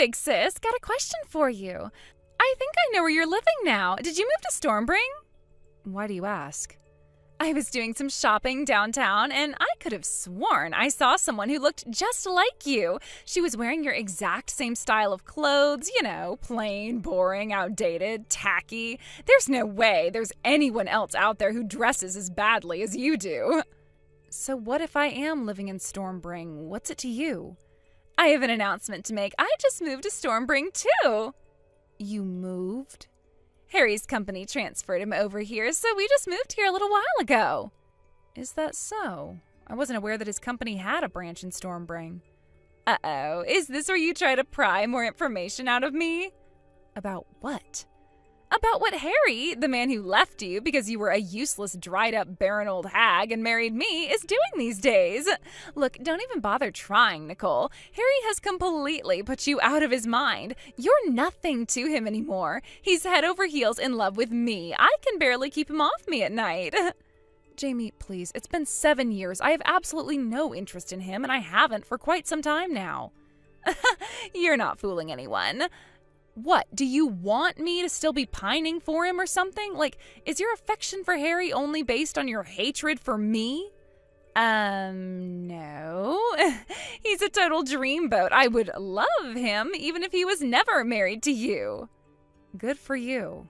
big sis. Got a question for you. I think I know where you're living now. Did you move to Stormbring? Why do you ask? I was doing some shopping downtown, and I could have sworn I saw someone who looked just like you. She was wearing your exact same style of clothes, you know, plain, boring, outdated, tacky. There's no way there's anyone else out there who dresses as badly as you do. So what if I am living in Stormbring? What's it to you? I have an announcement to make. I just moved to Stormbring, too. You moved? Harry's company transferred him over here, so we just moved here a little while ago. Is that so? I wasn't aware that his company had a branch in Stormbring. Uh-oh, is this where you try to pry more information out of me? About what? About what Harry, the man who left you because you were a useless, dried-up, barren old hag and married me, is doing these days. Look, don't even bother trying, Nicole. Harry has completely put you out of his mind. You're nothing to him anymore. He's head over heels in love with me. I can barely keep him off me at night. Jamie, please, it's been 7 years. I have absolutely no interest in him, and I haven't for quite some time now. You're not fooling anyone. What, do you want me to still be pining for him or something? Like, is your affection for Harry only based on your hatred for me? No. He's a total dreamboat. I would love him even if he was never married to you. Good for you.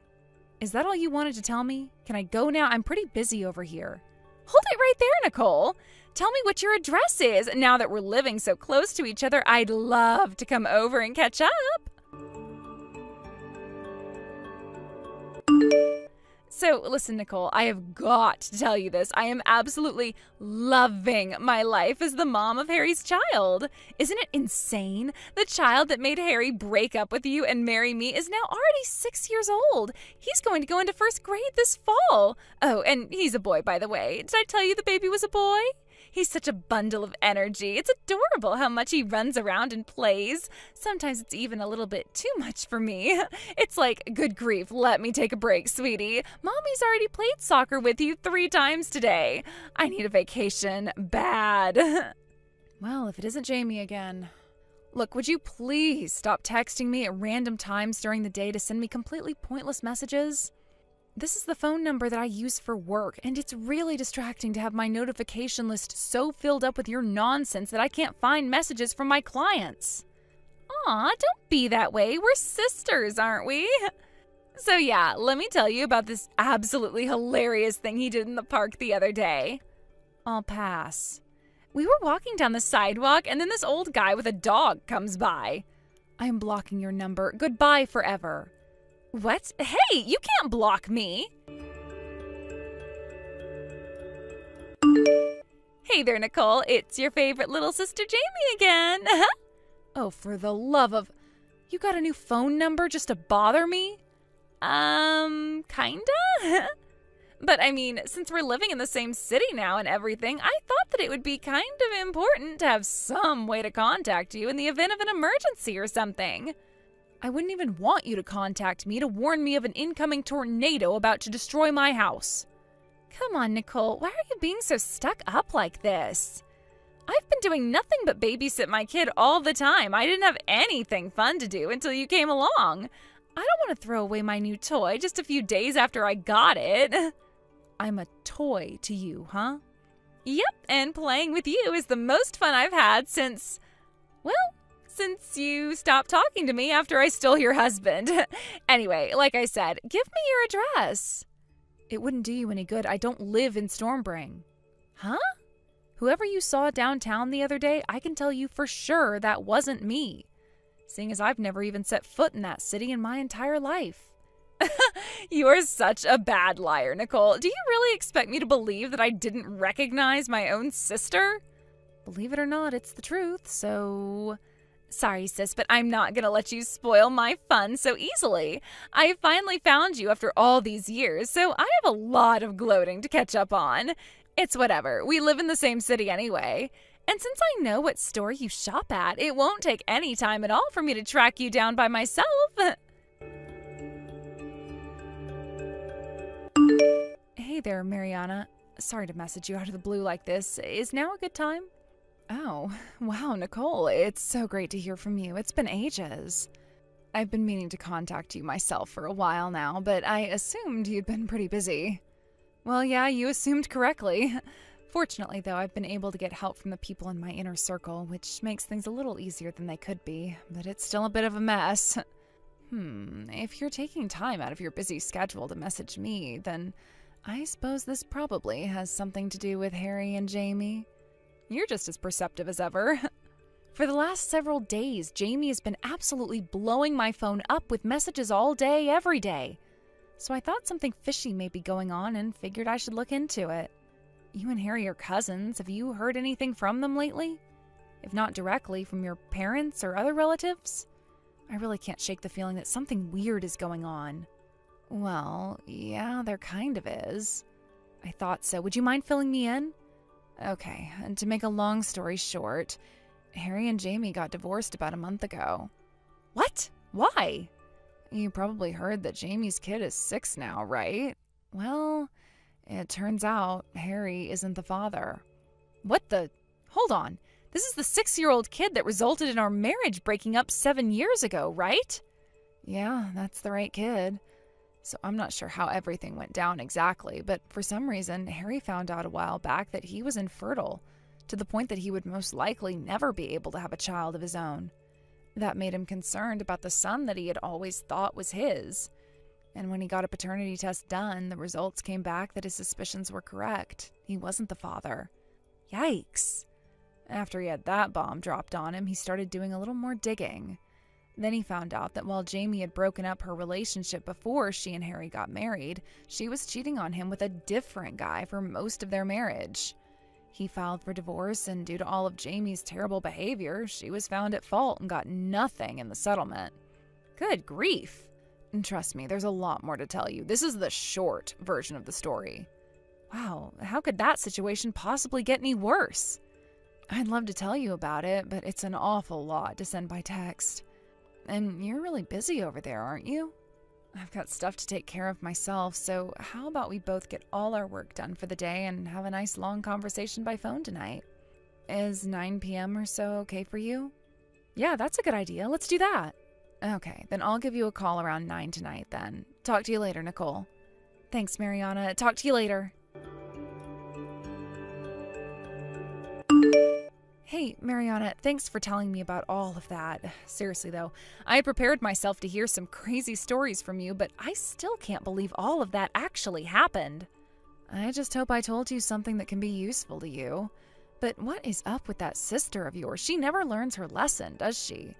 Is that all you wanted to tell me? Can I go now? I'm pretty busy over here. Hold it right there, Nicole. Tell me what your address is. Now that we're living so close to each other, I'd love to come over and catch up. So, listen, Nicole, I have got to tell you this. I am absolutely loving my life as the mom of Harry's child. Isn't it insane? The child that made Harry break up with you and marry me is now already 6 years old. He's going to go into first grade this fall. Oh, and he's a boy, by the way. Did I tell you the baby was a boy? He's such a bundle of energy. It's adorable how much he runs around and plays. Sometimes it's even a little bit too much for me. It's like, good grief, let me take a break, sweetie. Mommy's already played soccer with you 3 times today. I need a vacation bad. Well, if it isn't Jamie again. Look, would you please stop texting me at random times during the day to send me completely pointless messages? This is the phone number that I use for work, and it's really distracting to have my notification list so filled up with your nonsense that I can't find messages from my clients. Aw, don't be that way. We're sisters, aren't we? So yeah, let me tell you about this absolutely hilarious thing he did in the park the other day. I'll pass. We were walking down the sidewalk, and then this old guy with a dog comes by. I am blocking your number. Goodbye forever. What? Hey, you can't block me. Hey there, Nicole. It's your favorite little sister Jamie again. Oh, for the love of... You got a new phone number just to bother me? Kinda? But I mean, since we're living in the same city now and everything, I thought that it would be kind of important to have some way to contact you in the event of an emergency or something. I wouldn't even want you to contact me to warn me of an incoming tornado about to destroy my house. Come on, Nicole, why are you being so stuck up like this? I've been doing nothing but babysit my kid all the time. I didn't have anything fun to do until you came along. I don't want to throw away my new toy just a few days after I got it. I'm a toy to you, huh? Yep, and playing with you is the most fun I've had since, well, since you stopped talking to me after I stole your husband. Anyway, like I said, give me your address. It wouldn't do you any good. I don't live in Stormbring. Huh? Whoever you saw downtown the other day, I can tell you for sure that wasn't me. Seeing as I've never even set foot in that city in my entire life. You're such a bad liar, Nicole. Do you really expect me to believe that I didn't recognize my own sister? Believe it or not, it's the truth, so... Sorry, sis, but I'm not gonna let you spoil my fun so easily. I finally found you after all these years, so I have a lot of gloating to catch up on. It's whatever. We live in the same city anyway. And since I know what store you shop at, it won't take any time at all for me to track you down by myself. Hey there, Mariana. Sorry to message you out of the blue like this. Is now a good time? Oh, wow, Nicole, it's so great to hear from you. It's been ages. I've been meaning to contact you myself for a while now, but I assumed you'd been pretty busy. Well, yeah, you assumed correctly. Fortunately, though, I've been able to get help from the people in my inner circle, which makes things a little easier than they could be, but it's still a bit of a mess. If you're taking time out of your busy schedule to message me, then I suppose this probably has something to do with Harry and Jamie. You're just as perceptive as ever. For the last several days, Jamie has been absolutely blowing my phone up with messages all day, every day. So I thought something fishy may be going on and figured I should look into it. You and Harry are cousins. Have you heard anything from them lately? If not directly, from your parents or other relatives? I really can't shake the feeling that something weird is going on. Well, yeah, there kind of is. I thought so. Would you mind filling me in? Okay, and to make a long story short, Harry and Jamie got divorced about a month ago. What? Why? You probably heard that Jamie's kid is 6 now, right? Well, it turns out Harry isn't the father. What the? Hold on. This is the 6-year-old kid that resulted in our marriage breaking up 7 years ago, right? Yeah, that's the right kid. So I'm not sure how everything went down exactly, but for some reason, Harry found out a while back that he was infertile, to the point that he would most likely never be able to have a child of his own. That made him concerned about the son that he had always thought was his. And when he got a paternity test done, the results came back that his suspicions were correct. He wasn't the father. Yikes. After he had that bomb dropped on him, he started doing a little more digging. Then he found out that while Jamie had broken up her relationship before she and Harry got married, she was cheating on him with a different guy for most of their marriage. He filed for divorce, and due to all of Jamie's terrible behavior, she was found at fault and got nothing in the settlement. Good grief. And trust me, there's a lot more to tell you. This is the short version of the story. Wow, how could that situation possibly get any worse? I'd love to tell you about it, but it's an awful lot to send by text. And you're really busy over there, aren't you? I've got stuff to take care of myself, so how about we both get all our work done for the day and have a nice long conversation by phone tonight? Is 9 p.m. or so okay for you? Yeah, that's a good idea. Let's do that. Okay, then I'll give you a call around 9 tonight then. Talk to you later, Nicole. Thanks, Mariana. Talk to you later. Hey, Mariana, thanks for telling me about all of that. Seriously, though, I had prepared myself to hear some crazy stories from you, but I still can't believe all of that actually happened. I just hope I told you something that can be useful to you. But what is up with that sister of yours? She never learns her lesson, does she?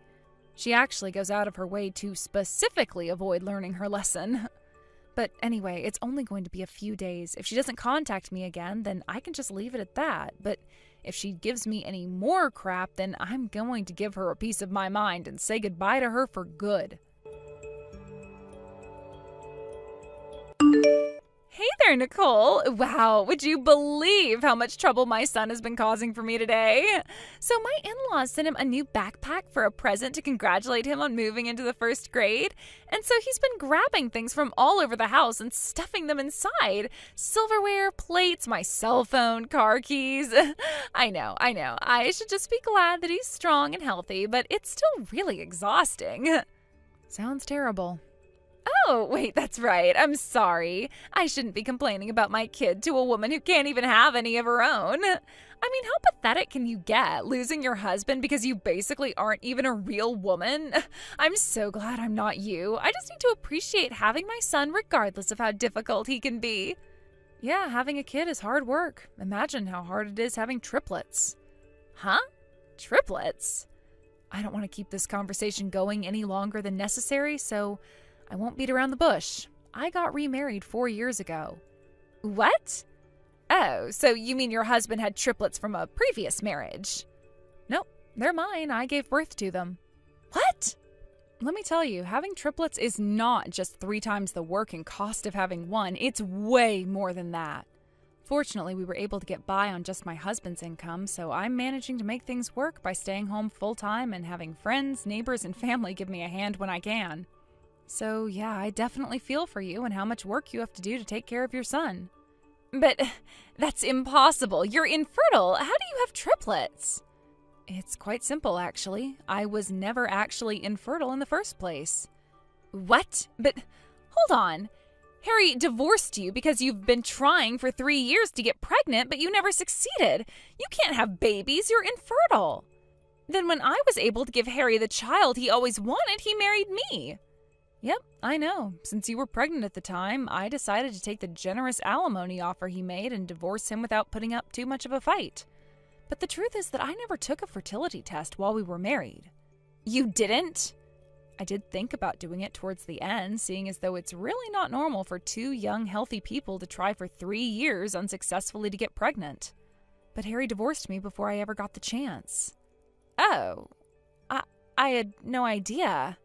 She actually goes out of her way to specifically avoid learning her lesson. But anyway, it's only going to be a few days. If she doesn't contact me again, then I can just leave it at that. But if she gives me any more crap, then I'm going to give her a piece of my mind and say goodbye to her for good. Hey there, Nicole. Wow, would you believe how much trouble my son has been causing for me today? So my in-laws sent him a new backpack for a present to congratulate him on moving into the 1st grade. And so he's been grabbing things from all over the house and stuffing them inside. Silverware, plates, my cell phone, car keys. I know. I should just be glad that he's strong and healthy, but it's still really exhausting. Sounds terrible. Oh, wait, that's right. I'm sorry. I shouldn't be complaining about my kid to a woman who can't even have any of her own. I mean, how pathetic can you get, losing your husband because you basically aren't even a real woman? I'm so glad I'm not you. I just need to appreciate having my son regardless of how difficult he can be. Yeah, having a kid is hard work. Imagine how hard it is having triplets. Huh? Triplets? I don't want to keep this conversation going any longer than necessary, so I won't beat around the bush. I got remarried 4 years ago. What? Oh, so you mean your husband had triplets from a previous marriage? Nope, they're mine. I gave birth to them. What? Let me tell you, having triplets is not just 3 times the work and cost of having one. It's way more than that. Fortunately, we were able to get by on just my husband's income, so I'm managing to make things work by staying home full-time and having friends, neighbors, and family give me a hand when I can. So, yeah, I definitely feel for you and how much work you have to do to take care of your son. But that's impossible. You're infertile. How do you have triplets? It's quite simple, actually. I was never actually infertile in the first place. What? But hold on. Harry divorced you because you've been trying for 3 years to get pregnant, but you never succeeded. You can't have babies. You're infertile. Then when I was able to give Harry the child he always wanted, he married me. Yep, I know. Since you were pregnant at the time, I decided to take the generous alimony offer he made and divorce him without putting up too much of a fight. But the truth is that I never took a fertility test while we were married. You didn't? I did think about doing it towards the end, seeing as though it's really not normal for 2 young, healthy people to try for 3 years unsuccessfully to get pregnant. But Harry divorced me before I ever got the chance. Oh, I had no idea.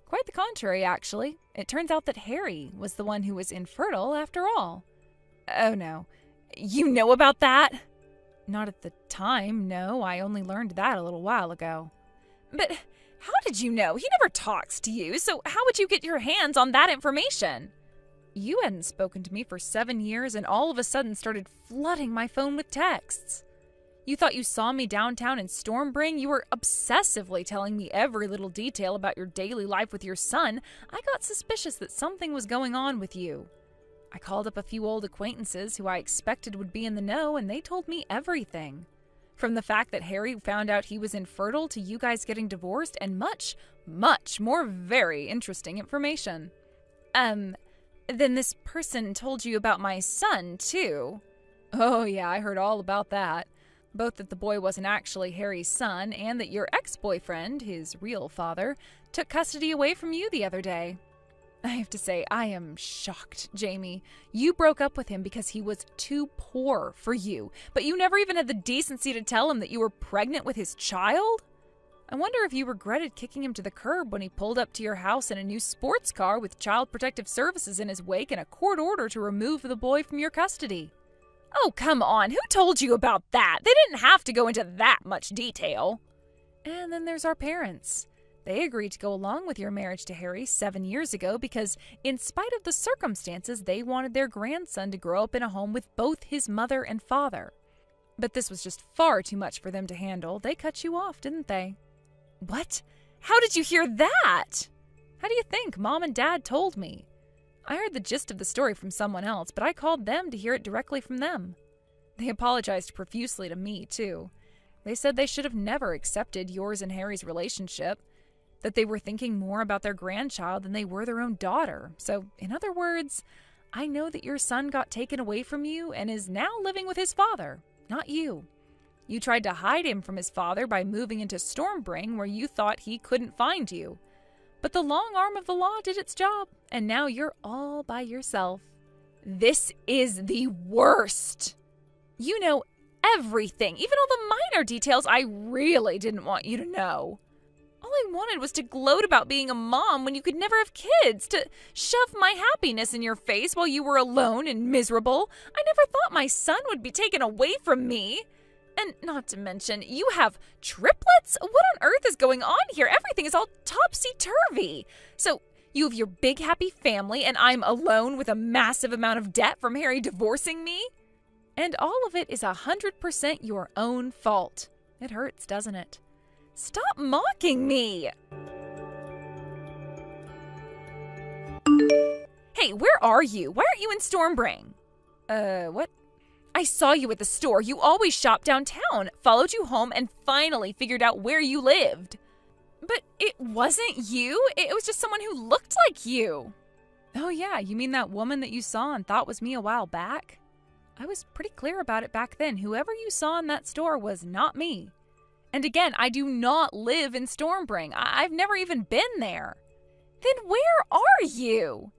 Quite the contrary, actually. It turns out that Harry was the one who was infertile after all. Oh no. You know about that? Not at the time, no. I only learned that a little while ago. But how did you know? He never talks to you, so how would you get your hands on that information? You hadn't spoken to me for 7 years and all of a sudden started flooding my phone with texts. You thought you saw me downtown in Stormbring? You were obsessively telling me every little detail about your daily life with your son. I got suspicious that something was going on with you. I called up a few old acquaintances who I expected would be in the know, and they told me everything. From the fact that Harry found out he was infertile to you guys getting divorced, and much, much more very interesting information. Then this person told you about my son, too. Oh yeah, I heard all about that. Both that the boy wasn't actually Harry's son, and that your ex-boyfriend, his real father, took custody away from you the other day. I have to say, I am shocked, Jamie. You broke up with him because he was too poor for you, but you never even had the decency to tell him that you were pregnant with his child? I wonder if you regretted kicking him to the curb when he pulled up to your house in a new sports car with Child Protective Services in his wake and a court order to remove the boy from your custody. Oh, come on. Who told you about that? They didn't have to go into that much detail. And then there's our parents. They agreed to go along with your marriage to Harry 7 years ago because, in spite of the circumstances, they wanted their grandson to grow up in a home with both his mother and father. But this was just far too much for them to handle. They cut you off, didn't they? What? How did you hear that? How do you think Mom and Dad told me? I heard the gist of the story from someone else, but I called them to hear it directly from them. They apologized profusely to me, too. They said they should have never accepted yours and Harry's relationship, that they were thinking more about their grandchild than they were their own daughter. So, in other words, I know that your son got taken away from you and is now living with his father, not you. You tried to hide him from his father by moving into Stormbring where you thought he couldn't find you. But the long arm of the law did its job, and now you're all by yourself. This is the worst. You know everything, even all the minor details I really didn't want you to know. All I wanted was to gloat about being a mom when you could never have kids, to shove my happiness in your face while you were alone and miserable. I never thought my son would be taken away from me. And not to mention, you have triplets? What on earth is going on here? Everything is all topsy-turvy. So you have your big happy family and I'm alone with a massive amount of debt from Harry divorcing me? And all of it is 100% your own fault. It hurts, doesn't it? Stop mocking me! Hey, where are you? Why aren't you in Stormbring? What? I saw you at the store. You always shop downtown, followed you home, and finally figured out where you lived. But it wasn't you. It was just someone who looked like you. Oh yeah, you mean that woman that you saw and thought was me a while back? I was pretty clear about it back then. Whoever you saw in that store was not me. And again, I do not live in Stormbring. I've never even been there. Then where are you?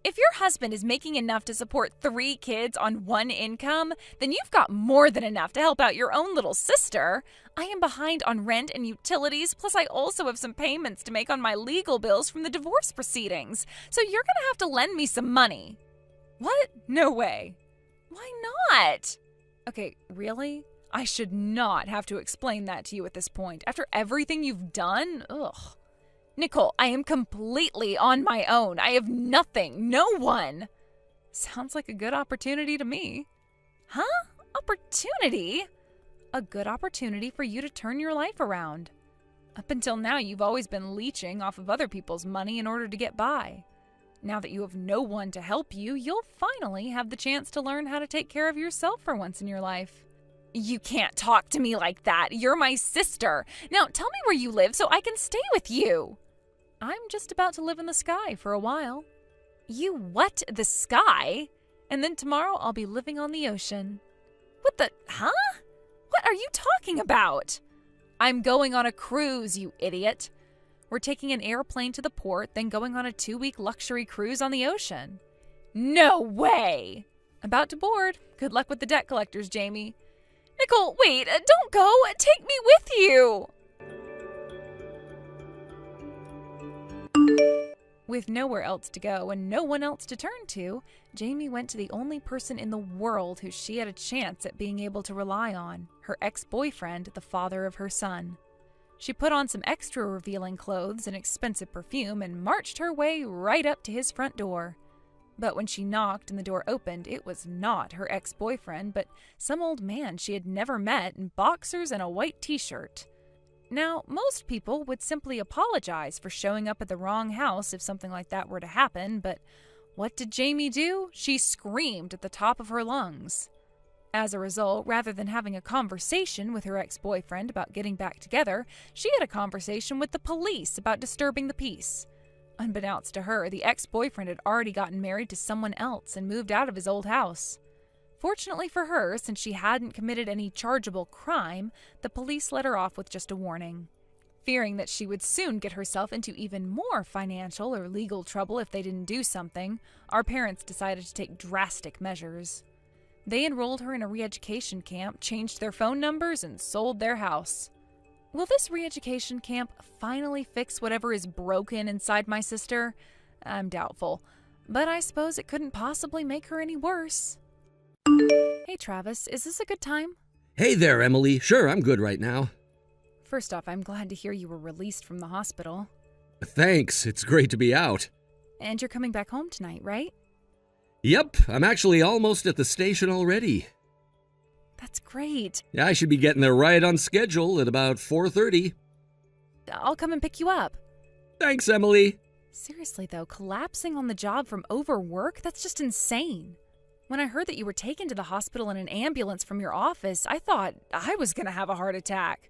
If your husband is making enough to support 3 kids on 1 income, then you've got more than enough to help out your own little sister. I am behind on rent and utilities, plus I also have some payments to make on my legal bills from the divorce proceedings. So you're gonna have to lend me some money. What? No way. Why not? Okay, really? I should not have to explain that to you at this point. After everything you've done? Ugh. Nicole, I am completely on my own. I have nothing, no one. Sounds like a good opportunity to me. Huh? Opportunity? A good opportunity for you to turn your life around. Up until now, you've always been leeching off of other people's money in order to get by. Now that you have no one to help you, you'll finally have the chance to learn how to take care of yourself for once in your life. You can't talk to me like that. You're my sister. Now tell me where you live so I can stay with you. I'm just about to live in the sky for a while. You what? The sky? And then tomorrow I'll be living on the ocean. What the? Huh? What are you talking about? I'm going on a cruise, you idiot. We're taking an airplane to the port, then going on a 2-week luxury cruise on the ocean. No way! About to board. Good luck with the debt collectors, Jamie. Nicole, wait, don't go. Take me with you. With nowhere else to go and no one else to turn to, Jamie went to the only person in the world who she had a chance at being able to rely on, her ex-boyfriend, the father of her son. She put on some extra revealing clothes and expensive perfume and marched her way right up to his front door. But when she knocked and the door opened, it was not her ex-boyfriend, but some old man she had never met in boxers and a white t-shirt. Now, most people would simply apologize for showing up at the wrong house if something like that were to happen, but what did Jamie do? She screamed at the top of her lungs. As a result, rather than having a conversation with her ex-boyfriend about getting back together, she had a conversation with the police about disturbing the peace. Unbeknownst to her, the ex-boyfriend had already gotten married to someone else and moved out of his old house. Fortunately for her, since she hadn't committed any chargeable crime, the police let her off with just a warning. Fearing that she would soon get herself into even more financial or legal trouble if they didn't do something, our parents decided to take drastic measures. They enrolled her in a re-education camp, changed their phone numbers, and sold their house. Will this re-education camp finally fix whatever is broken inside my sister? I'm doubtful, but I suppose it couldn't possibly make her any worse. Hey Travis, is this a good time? Hey there, Emily. Sure, I'm good right now. First off, I'm glad to hear you were released from the hospital. Thanks, it's great to be out. And you're coming back home tonight, right? Yep, I'm actually almost at the station already. That's great. I should be getting there right on schedule at about 4:30. I'll come and pick you up. Thanks, Emily. Seriously though, collapsing on the job from overwork? That's just insane. When I heard that you were taken to the hospital in an ambulance from your office, I thought I was going to have a heart attack.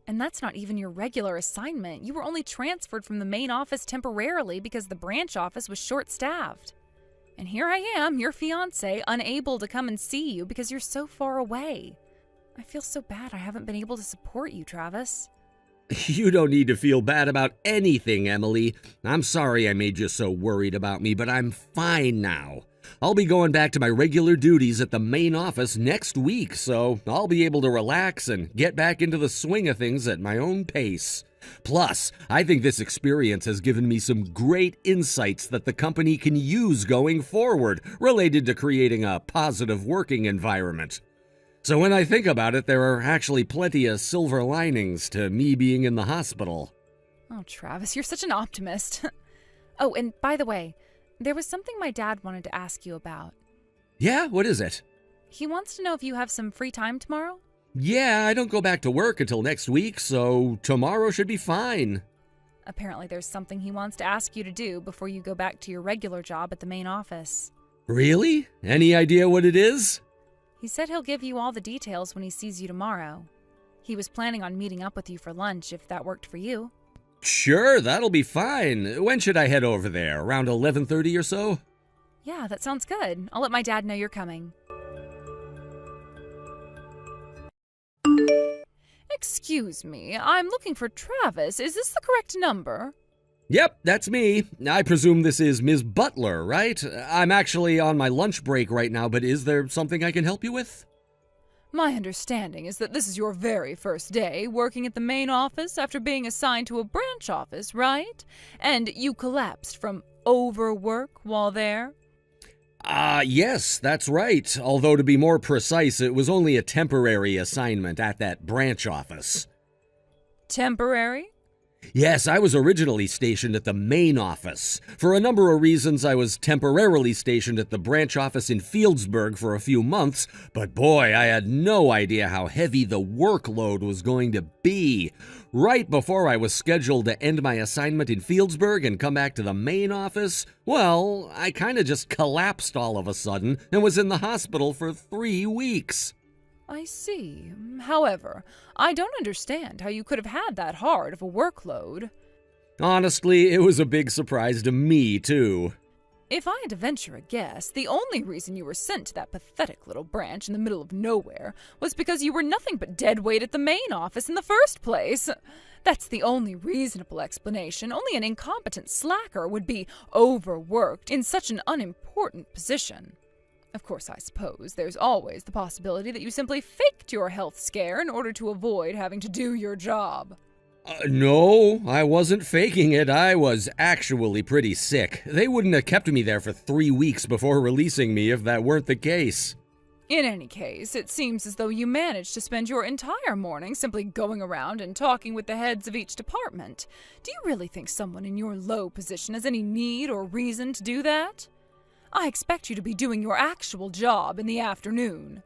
And that's not even your regular assignment. You were only transferred from the main office temporarily because the branch office was short-staffed. And here I am, your fiancé, unable to come and see you because you're so far away. I feel so bad I haven't been able to support you, Travis. You don't need to feel bad about anything, Emily. I'm sorry I made you so worried about me, but I'm fine now. I'll be going back to my regular duties at the main office next week, so I'll be able to relax and get back into the swing of things at my own pace. Plus, I think this experience has given me some great insights that the company can use going forward related to creating a positive working environment. So when I think about it, there are actually plenty of silver linings to me being in the hospital. Oh, Travis, you're such an optimist. Oh, and by the way, there was something my dad wanted to ask you about. Yeah, what is it? He wants to know if you have some free time tomorrow. Yeah, I don't go back to work until next week, so tomorrow should be fine. Apparently there's something he wants to ask you to do before you go back to your regular job at the main office. Really? Any idea what it is? He said he'll give you all the details when he sees you tomorrow. He was planning on meeting up with you for lunch if that worked for you. Sure, that'll be fine. When should I head over there? Around 11:30 or so? Yeah, that sounds good. I'll let my dad know you're coming. Excuse me, I'm looking for Travis. Is this the correct number? Yep, that's me. I presume this is Ms. Butler, right? I'm actually on my lunch break right now, but is there something I can help you with? My understanding is that this is your very first day working at the main office after being assigned to a branch office, right? And you collapsed from overwork while there? Yes, that's right. Although to be more precise, it was only a temporary assignment at that branch office. Temporary? Yes, I was originally stationed at the main office. For a number of reasons, I was temporarily stationed at the branch office in Fieldsburg for a few months, but boy, I had no idea how heavy the workload was going to be. Right before I was scheduled to end my assignment in Fieldsburg and come back to the main office, well, I kind of just collapsed all of a sudden and was in the hospital for 3 weeks. I see. However, I don't understand how you could have had that hard of a workload. Honestly, it was a big surprise to me, too. If I had to venture a guess, the only reason you were sent to that pathetic little branch in the middle of nowhere was because you were nothing but dead weight at the main office in the first place. That's the only reasonable explanation. Only an incompetent slacker would be overworked in such an unimportant position. Of course, I suppose there's always the possibility that you simply faked your health scare in order to avoid having to do your job. No, I wasn't faking it. I was actually pretty sick. They wouldn't have kept me there for 3 weeks before releasing me if that weren't the case. In any case, it seems as though you managed to spend your entire morning simply going around and talking with the heads of each department. Do you really think someone in your low position has any need or reason to do that? I expect you to be doing your actual job in the afternoon.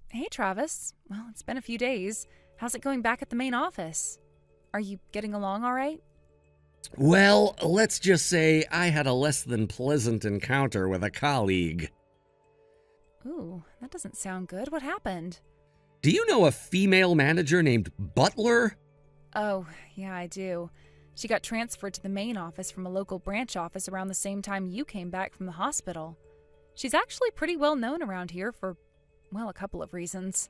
Hey, Travis. Well, it's been a few days. How's it going back at the main office? Are you getting along all right? Well, let's just say I had a less than pleasant encounter with a colleague. Ooh, that doesn't sound good. What happened? Do you know a female manager named Butler? Oh, yeah, I do. She got transferred to the main office from a local branch office around the same time you came back from the hospital. She's actually pretty well known around here for, well, a couple of reasons.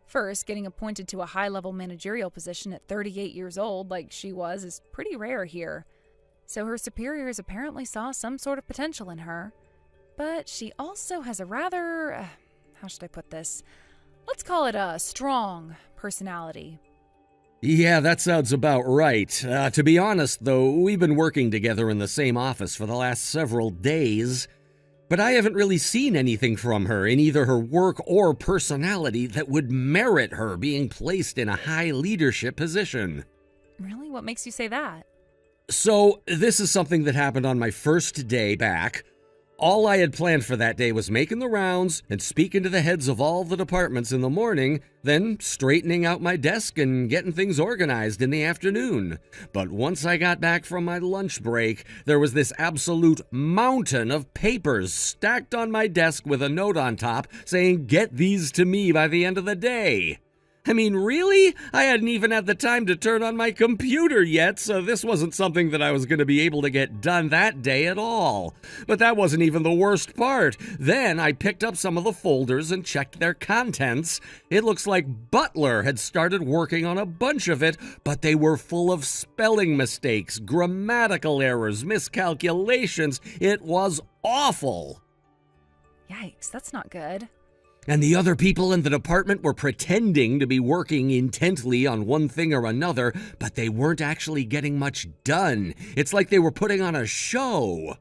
First, getting appointed to a high-level managerial position at 38 years old, like she was, is pretty rare here. So her superiors apparently saw some sort of potential in her. But she also has a rather, how should I put this? Let's call it a strong personality. Yeah, that sounds about right. To be honest, though, we've been working together in the same office for the last several days, but I haven't really seen anything from her in either her work or personality that would merit her being placed in a high leadership position. Really? What makes you say that? So, this is something that happened on my first day back. All I had planned for that day was making the rounds and speaking to the heads of all the departments in the morning, then straightening out my desk and getting things organized in the afternoon. But once I got back from my lunch break, there was this absolute mountain of papers stacked on my desk with a note on top saying, "Get these to me by the end of the day." I mean, really? I hadn't even had the time to turn on my computer yet, so this wasn't something that I was going to be able to get done that day at all. But that wasn't even the worst part. Then I picked up some of the folders and checked their contents. It looks like Butler had started working on a bunch of it, but they were full of spelling mistakes, grammatical errors, miscalculations. It was awful. Yikes, that's not good. And the other people in the department were pretending to be working intently on one thing or another, but they weren't actually getting much done. It's like they were putting on a show.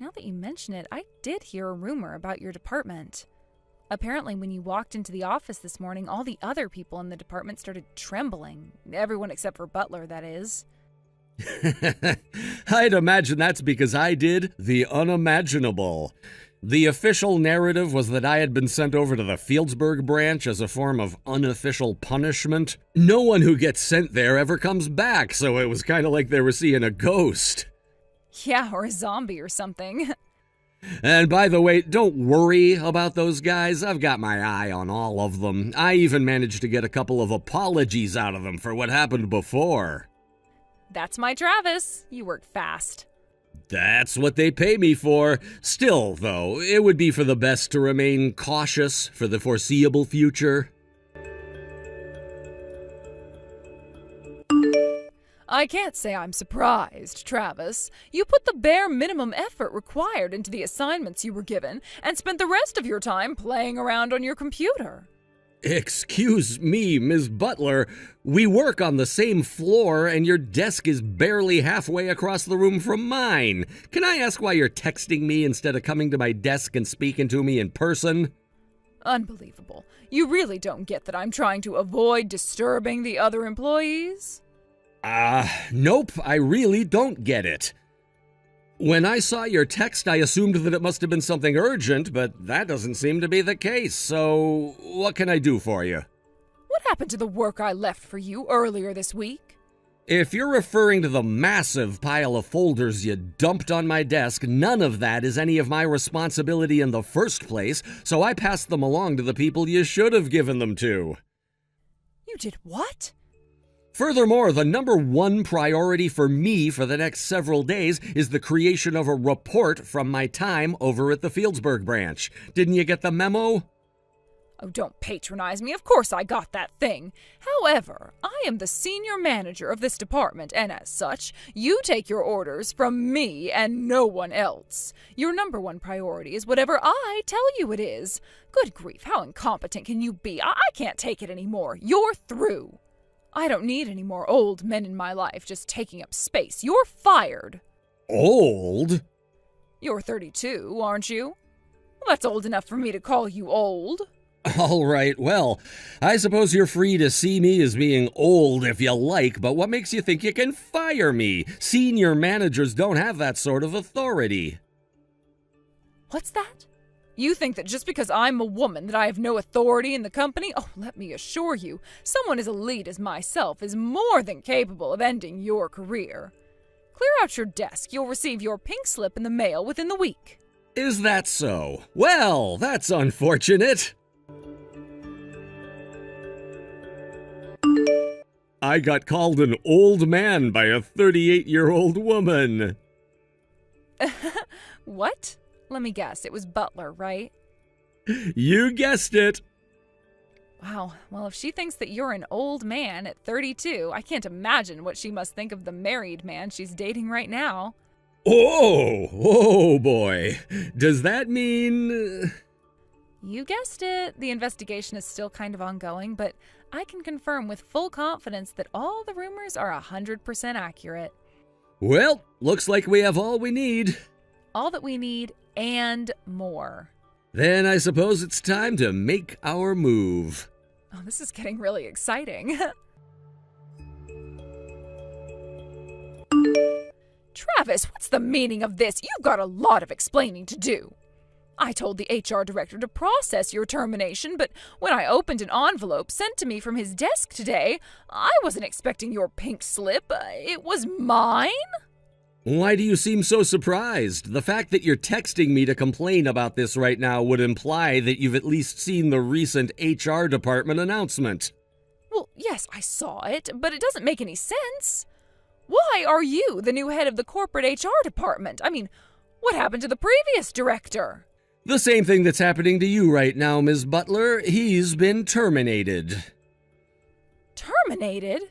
Now that you mention it, I did hear a rumor about your department. Apparently, when you walked into the office this morning, all the other people in the department started trembling. Everyone except for Butler, that is. I'd imagine that's because I did the unimaginable. The official narrative was that I had been sent over to the Fieldsburg branch as a form of unofficial punishment. No one who gets sent there ever comes back, so it was kind of like they were seeing a ghost. Yeah, or a zombie or something. And by the way, don't worry about those guys. I've got my eye on all of them. I even managed to get a couple of apologies out of them for what happened before. That's my Travis. You work fast. That's what they pay me for. Still, though, it would be for the best to remain cautious for the foreseeable future. I can't say I'm surprised, Travis. You put the bare minimum effort required into the assignments you were given and spent the rest of your time playing around on your computer. Excuse me, Ms. Butler. We work on the same floor, and your desk is barely halfway across the room from mine. Can I ask why you're texting me instead of coming to my desk and speaking to me in person? Unbelievable. You really don't get that I'm trying to avoid disturbing the other employees? Nope, I really don't get it. When I saw your text, I assumed that it must have been something urgent, but that doesn't seem to be the case, so what can I do for you? What happened to the work I left for you earlier this week? If you're referring to the massive pile of folders you dumped on my desk, none of that is any of my responsibility in the first place, so I passed them along to the people you should have given them to. You did what? Furthermore, the number one priority for me for the next several days is the creation of a report from my time over at the Fieldsburg branch. Didn't you get the memo? Oh, don't patronize me. Of course I got that thing. However, I am the senior manager of this department, and as such, you take your orders from me and no one else. Your number one priority is whatever I tell you it is. Good grief, how incompetent can you be? I can't take it anymore. You're through. I don't need any more old men in my life just taking up space. You're fired. Old? You're 32, aren't you? Well, that's old enough for me to call you old. All right, well, I suppose you're free to see me as being old if you like, but what makes you think you can fire me? Senior managers don't have that sort of authority. What's that? You think that just because I'm a woman that I have no authority in the company? Oh, let me assure you, someone as elite as myself is more than capable of ending your career. Clear out your desk. You'll receive your pink slip in the mail within the week. Is that so? Well, that's unfortunate. I got called an old man by a 38-year-old woman. What? Let me guess, it was Butler, right? You guessed it. Wow, well, if she thinks that you're an old man at 32, I can't imagine what she must think of the married man she's dating right now. Oh boy. Does that mean... You guessed it. The investigation is still kind of ongoing, but I can confirm with full confidence that all the rumors are 100% accurate. Well, looks like we have all we need. All that we need and more. Then I suppose it's time to make our move. Oh, this is getting really exciting. Travis, what's the meaning of this? You've got a lot of explaining to do. I told the HR director to process your termination, but when I opened an envelope sent to me from his desk today, I wasn't expecting your pink slip. It was mine? Why do you seem so surprised? The fact that you're texting me to complain about this right now would imply that you've at least seen the recent HR department announcement. Well, yes, I saw it, but it doesn't make any sense. Why are you the new head of the corporate HR department? I mean, what happened to the previous director? The same thing that's happening to you right now, Ms. Butler. He's been terminated. Terminated?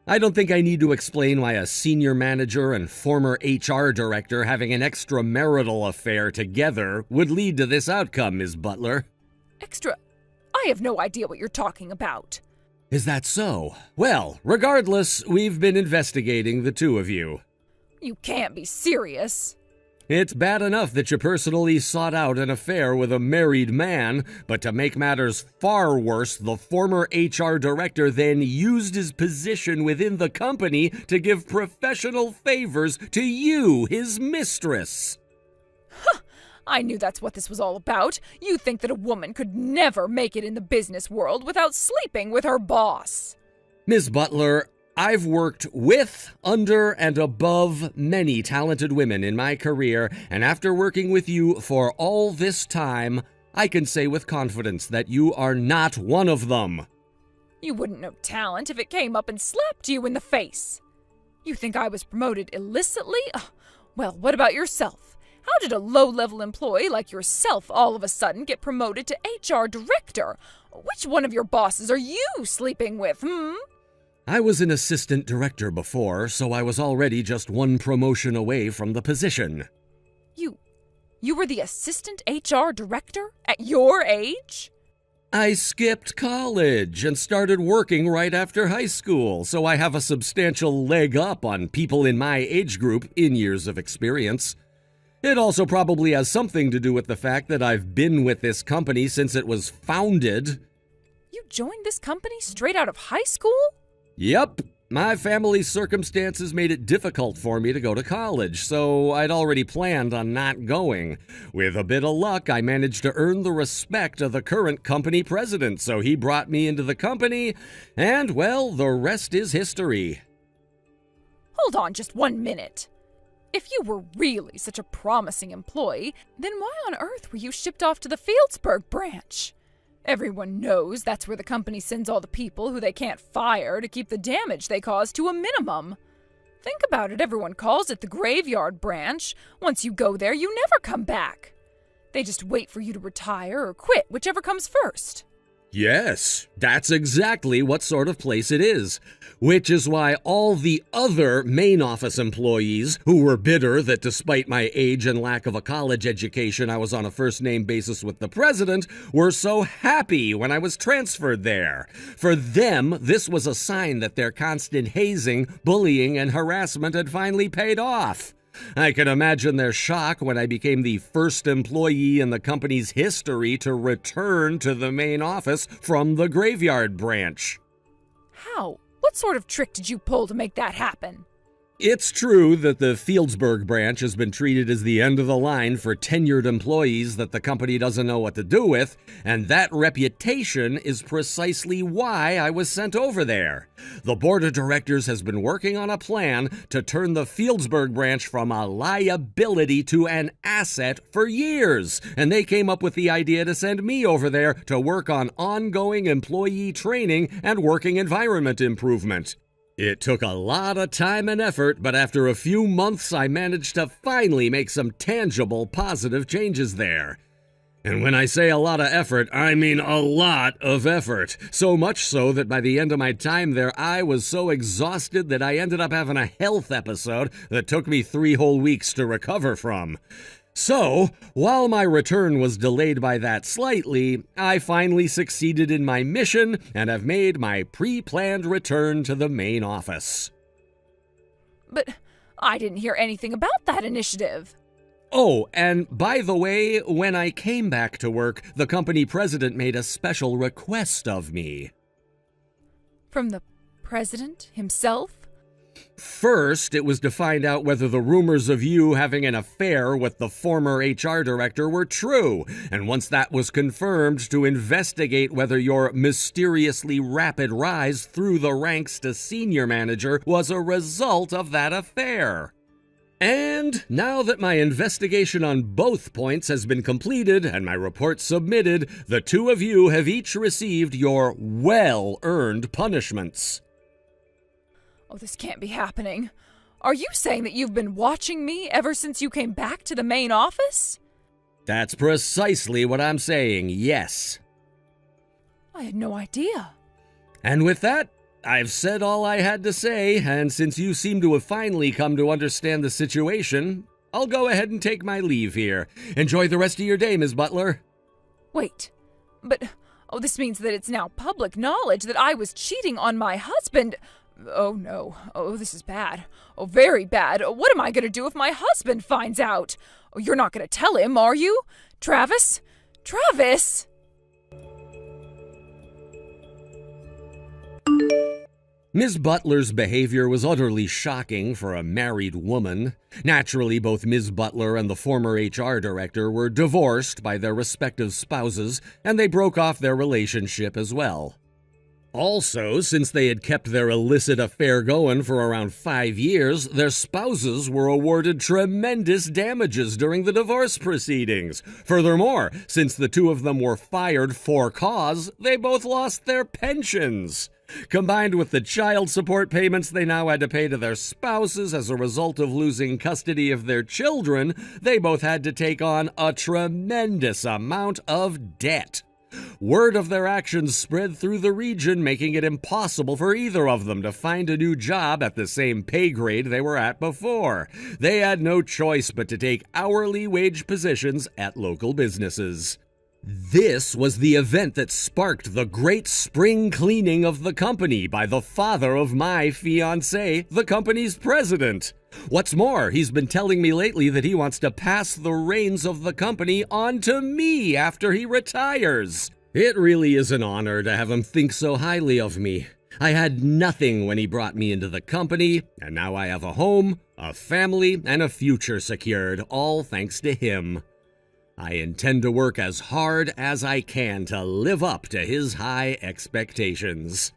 I don't think I need to explain why a senior manager and former HR director having an extramarital affair together would lead to this outcome, Ms. Butler. I have no idea what you're talking about. Is that so? Well, regardless, we've been investigating the two of you. You can't be serious. It's bad enough that you personally sought out an affair with a married man, but to make matters far worse, the former HR director then used his position within the company to give professional favors to you, his mistress. Huh! I knew that's what this was all about. You think that a woman could never make it in the business world without sleeping with her boss. Ms. Butler, I've worked with, under, and above many talented women in my career, and after working with you for all this time, I can say with confidence that you are not one of them. You wouldn't know talent if it came up and slapped you in the face. You think I was promoted illicitly? Well, what about yourself? How did a low-level employee like yourself all of a sudden get promoted to HR director? Which one of your bosses are you sleeping with, I was an assistant director before, so I was already just one promotion away from the position. You were the assistant HR director at your age? I skipped college and started working right after high school, so I have a substantial leg up on people in my age group in years of experience. It also probably has something to do with the fact that I've been with this company since it was founded. You joined this company straight out of high school? Yep. My family's circumstances made it difficult for me to go to college, so I'd already planned on not going. With a bit of luck, I managed to earn the respect of the current company president, so he brought me into the company, and, well, the rest is history. Hold on just 1 minute. If you were really such a promising employee, then why on earth were you shipped off to the Fieldsburg branch? Everyone knows that's where the company sends all the people who they can't fire to keep the damage they cause to a minimum. Think about it, everyone calls it the graveyard branch. Once you go there, you never come back. They just wait for you to retire or quit, whichever comes first. Yes, that's exactly what sort of place it is. Which is why all the other main office employees who were bitter that despite my age and lack of a college education, I was on a first-name basis with the president, were so happy when I was transferred there. For them, this was a sign that their constant hazing, bullying, and harassment had finally paid off. I can imagine their shock when I became the first employee in the company's history to return to the main office from the graveyard branch. How? What sort of trick did you pull to make that happen? It's true that the Fieldsburg branch has been treated as the end of the line for tenured employees that the company doesn't know what to do with, and that reputation is precisely why I was sent over there. The board of directors has been working on a plan to turn the Fieldsburg branch from a liability to an asset for years, and they came up with the idea to send me over there to work on ongoing employee training and working environment improvement. It took a lot of time and effort, but after a few months, I managed to finally make some tangible, positive changes there. And when I say a lot of effort, I mean a lot of effort. So much so that by the end of my time there, I was so exhausted that I ended up having a health episode that took me 3 whole weeks to recover from. So, while my return was delayed by that slightly, I finally succeeded in my mission and have made my pre-planned return to the main office. But I didn't hear anything about that initiative. Oh, and by the way, when I came back to work, the company president made a special request of me. From the president himself? First, it was to find out whether the rumors of you having an affair with the former HR director were true, and once that was confirmed, to investigate whether your mysteriously rapid rise through the ranks to senior manager was a result of that affair. And now that my investigation on both points has been completed and my report submitted, the two of you have each received your well-earned punishments. Oh, this can't be happening. Are you saying that you've been watching me ever since you came back to the main office? That's precisely what I'm saying, yes. I had no idea. And with that, I've said all I had to say, and since you seem to have finally come to understand the situation, I'll go ahead and take my leave here. Enjoy the rest of your day, Ms. Butler. Wait, but this means that it's now public knowledge that I was cheating on my husband. Oh no, this is bad. Oh, very bad. What am I going to do if my husband finds out? Oh, you're not going to tell him, are you? Travis? Travis! Ms. Butler's behavior was utterly shocking for a married woman. Naturally, both Ms. Butler and the former HR director were divorced by their respective spouses, and they broke off their relationship as well. Also, since they had kept their illicit affair going for around 5 years, their spouses were awarded tremendous damages during the divorce proceedings. Furthermore, since the two of them were fired for cause, they both lost their pensions. Combined with the child support payments they now had to pay to their spouses as a result of losing custody of their children, they both had to take on a tremendous amount of debt. Word of their actions spread through the region, making it impossible for either of them to find a new job at the same pay grade they were at before. They had no choice but to take hourly wage positions at local businesses. This was the event that sparked the great spring cleaning of the company by the father of my fiancée, the company's president. What's more, he's been telling me lately that he wants to pass the reins of the company on to me after he retires. It really is an honor to have him think so highly of me. I had nothing when he brought me into the company, and now I have a home, a family, and a future secured, all thanks to him. I intend to work as hard as I can to live up to his high expectations.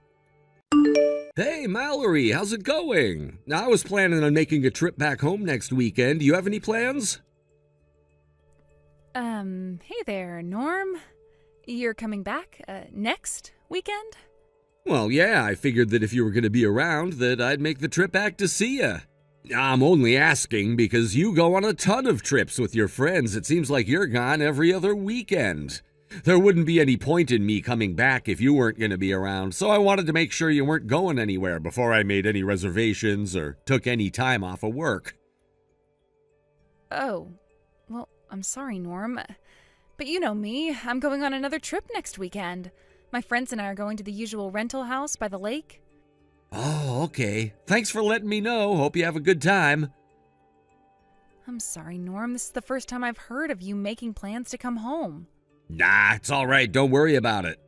Hey, Mallory, how's it going? I was planning on making a trip back home next weekend. Do you have any plans? Hey there, Norm. You're coming back, next weekend? Well, yeah, I figured that if you were going to be around, that I'd make the trip back to see you. I'm only asking because you go on a ton of trips with your friends. It seems like you're gone every other weekend. There wouldn't be any point in me coming back if you weren't going to be around, so I wanted to make sure you weren't going anywhere before I made any reservations or took any time off of work. Oh, well, I'm sorry, Norm. But you know me, I'm going on another trip next weekend. My friends and I are going to the usual rental house by the lake. Oh, okay. Thanks for letting me know. Hope you have a good time. I'm sorry, Norm. This is the first time I've heard of you making plans to come home. Nah, it's all right. Don't worry about it.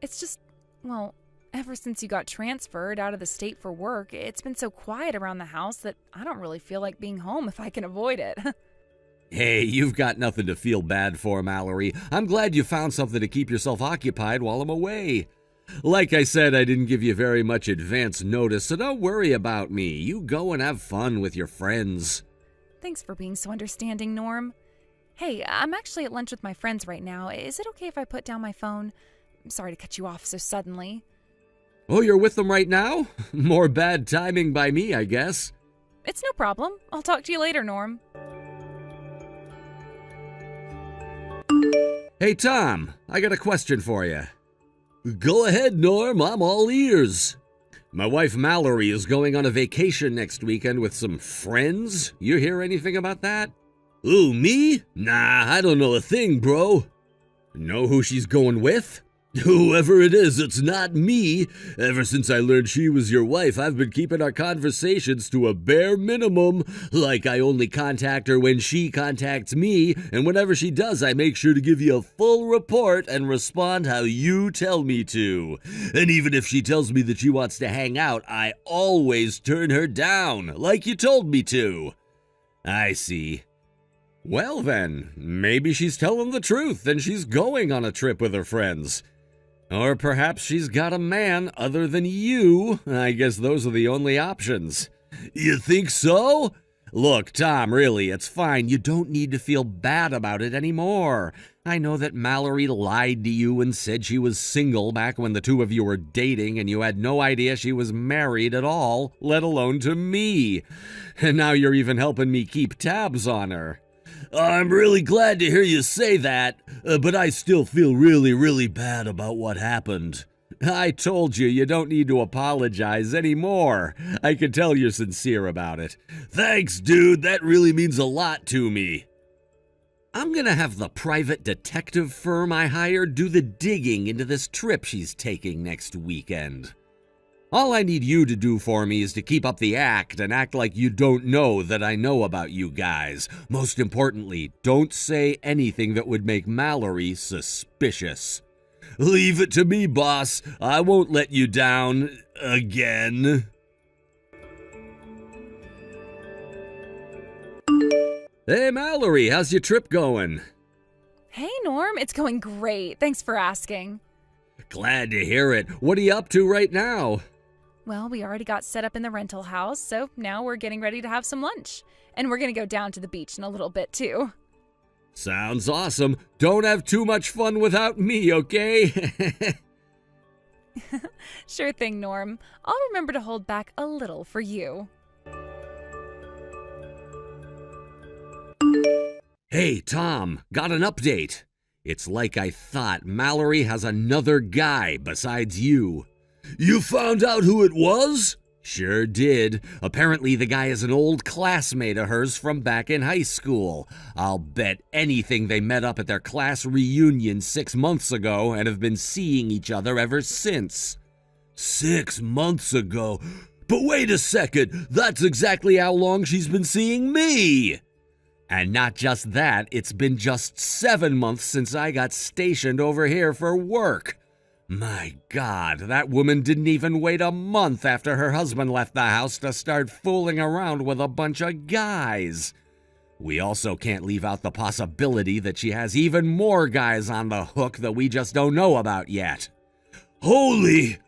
It's just, well, ever since you got transferred out of the state for work, it's been so quiet around the house that I don't really feel like being home if I can avoid it. Hey, you've got nothing to feel bad for, Mallory. I'm glad you found something to keep yourself occupied while I'm away. Like I said, I didn't give you very much advance notice, so don't worry about me. You go and have fun with your friends. Thanks for being so understanding, Norm. Hey, I'm actually at lunch with my friends right now. Is it okay if I put down my phone? I'm sorry to cut you off so suddenly. Oh, you're with them right now? More bad timing by me, I guess. It's no problem. I'll talk to you later, Norm. Hey, Tom, I got a question for you. Go ahead, Norm. I'm all ears. My wife Mallory is going on a vacation next weekend with some friends. You hear anything about that? Ooh, me? Nah, I don't know a thing, bro. Know who she's going with? Whoever it is, it's not me. Ever since I learned she was your wife, I've been keeping our conversations to a bare minimum. Like I only contact her when she contacts me, and whenever she does, I make sure to give you a full report and respond how you tell me to. And even if she tells me that she wants to hang out, I always turn her down, like you told me to. I see. Well then, maybe she's telling the truth and she's going on a trip with her friends. Or perhaps she's got a man other than you. I guess those are the only options. You think so? Look, Tom, really, it's fine. You don't need to feel bad about it anymore. I know that Mallory lied to you and said she was single back when the two of you were dating and you had no idea she was married at all, let alone to me. And now you're even helping me keep tabs on her. I'm really glad to hear you say that, but I still feel really bad about what happened. I told you, you don't need to apologize anymore. I can tell you're sincere about it. Thanks, dude. That really means a lot to me. I'm gonna have the private detective firm I hired do the digging into this trip she's taking next weekend. All I need you to do for me is to keep up the act and act like you don't know that I know about you guys. Most importantly, don't say anything that would make Mallory suspicious. Leave it to me, boss. I won't let you down again. Hey, Mallory, how's your trip going? Hey, Norm. It's going great. Thanks for asking. Glad to hear it. What are you up to right now? Well, we already got set up in the rental house, so now we're getting ready to have some lunch. And we're going to go down to the beach in a little bit, too. Sounds awesome. Don't have too much fun without me, okay? Sure thing, Norm. I'll remember to hold back a little for you. Hey, Tom, got an update. It's like I thought. Mallory has another guy besides you. You found out who it was? Sure did. Apparently the guy is an old classmate of hers from back in high school. I'll bet anything they met up at their class reunion 6 months ago and have been seeing each other ever since. 6 months ago? But wait a second, that's exactly how long she's been seeing me! And not just that, it's been just 7 months since I got stationed over here for work. My God, that woman didn't even wait a month after her husband left the house to start fooling around with a bunch of guys. We also can't leave out the possibility that she has even more guys on the hook that we just don't know about yet. Holy!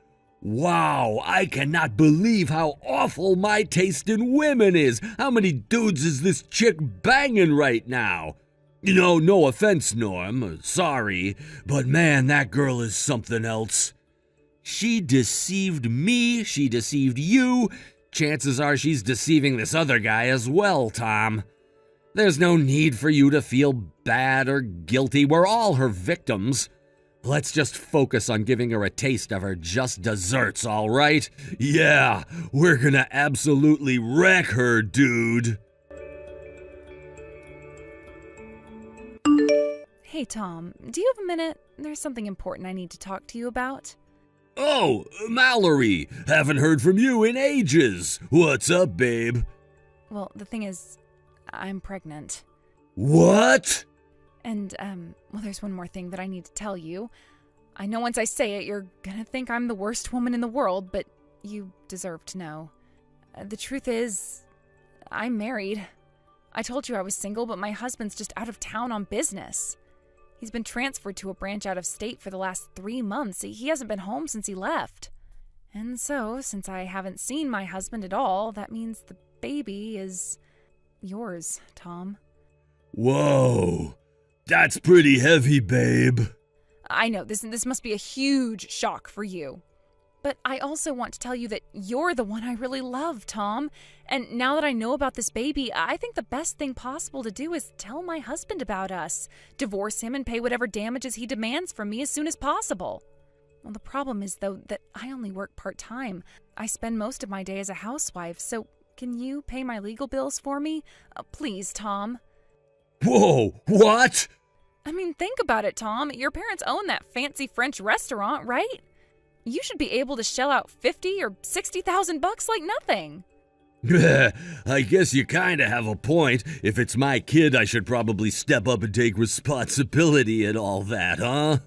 Wow, I cannot believe how awful my taste in women is. How many dudes is this chick banging right now? You know, no offense, Norm, sorry, but man, that girl is something else. She deceived me, she deceived you. Chances are she's deceiving this other guy as well, Tom. There's no need for you to feel bad or guilty. We're all her victims. Let's just focus on giving her a taste of her just desserts, all right? Yeah, we're gonna absolutely wreck her, dude. Hey, Tom, do you have a minute? There's something important I need to talk to you about. Oh, Mallory, haven't heard from you in ages. What's up, babe? Well, the thing is, I'm pregnant. What? And, well, there's one more thing that I need to tell you. I know once I say it, you're gonna think I'm the worst woman in the world, but you deserve to know. The truth is, I'm married. I told you I was single, but my husband's just out of town on business. He's been transferred to a branch out of state for the last 3 months. He hasn't been home since he left. And so, since I haven't seen my husband at all, that means the baby is yours, Tom. Whoa, that's pretty heavy, babe. I know, this must be a huge shock for you. But I also want to tell you that you're the one I really love, Tom. And now that I know about this baby, I think the best thing possible to do is tell my husband about us, divorce him, and pay whatever damages he demands from me as soon as possible. Well, the problem is, though, that I only work part-time. I spend most of my day as a housewife, so can you pay my legal bills for me? Please, Tom. Whoa, what? I mean, think about it, Tom. Your parents own that fancy French restaurant, right? You should be able to shell out $50,000 or $60,000 like nothing. I guess you kinda have a point. If it's my kid, I should probably step up and take responsibility and all that, huh?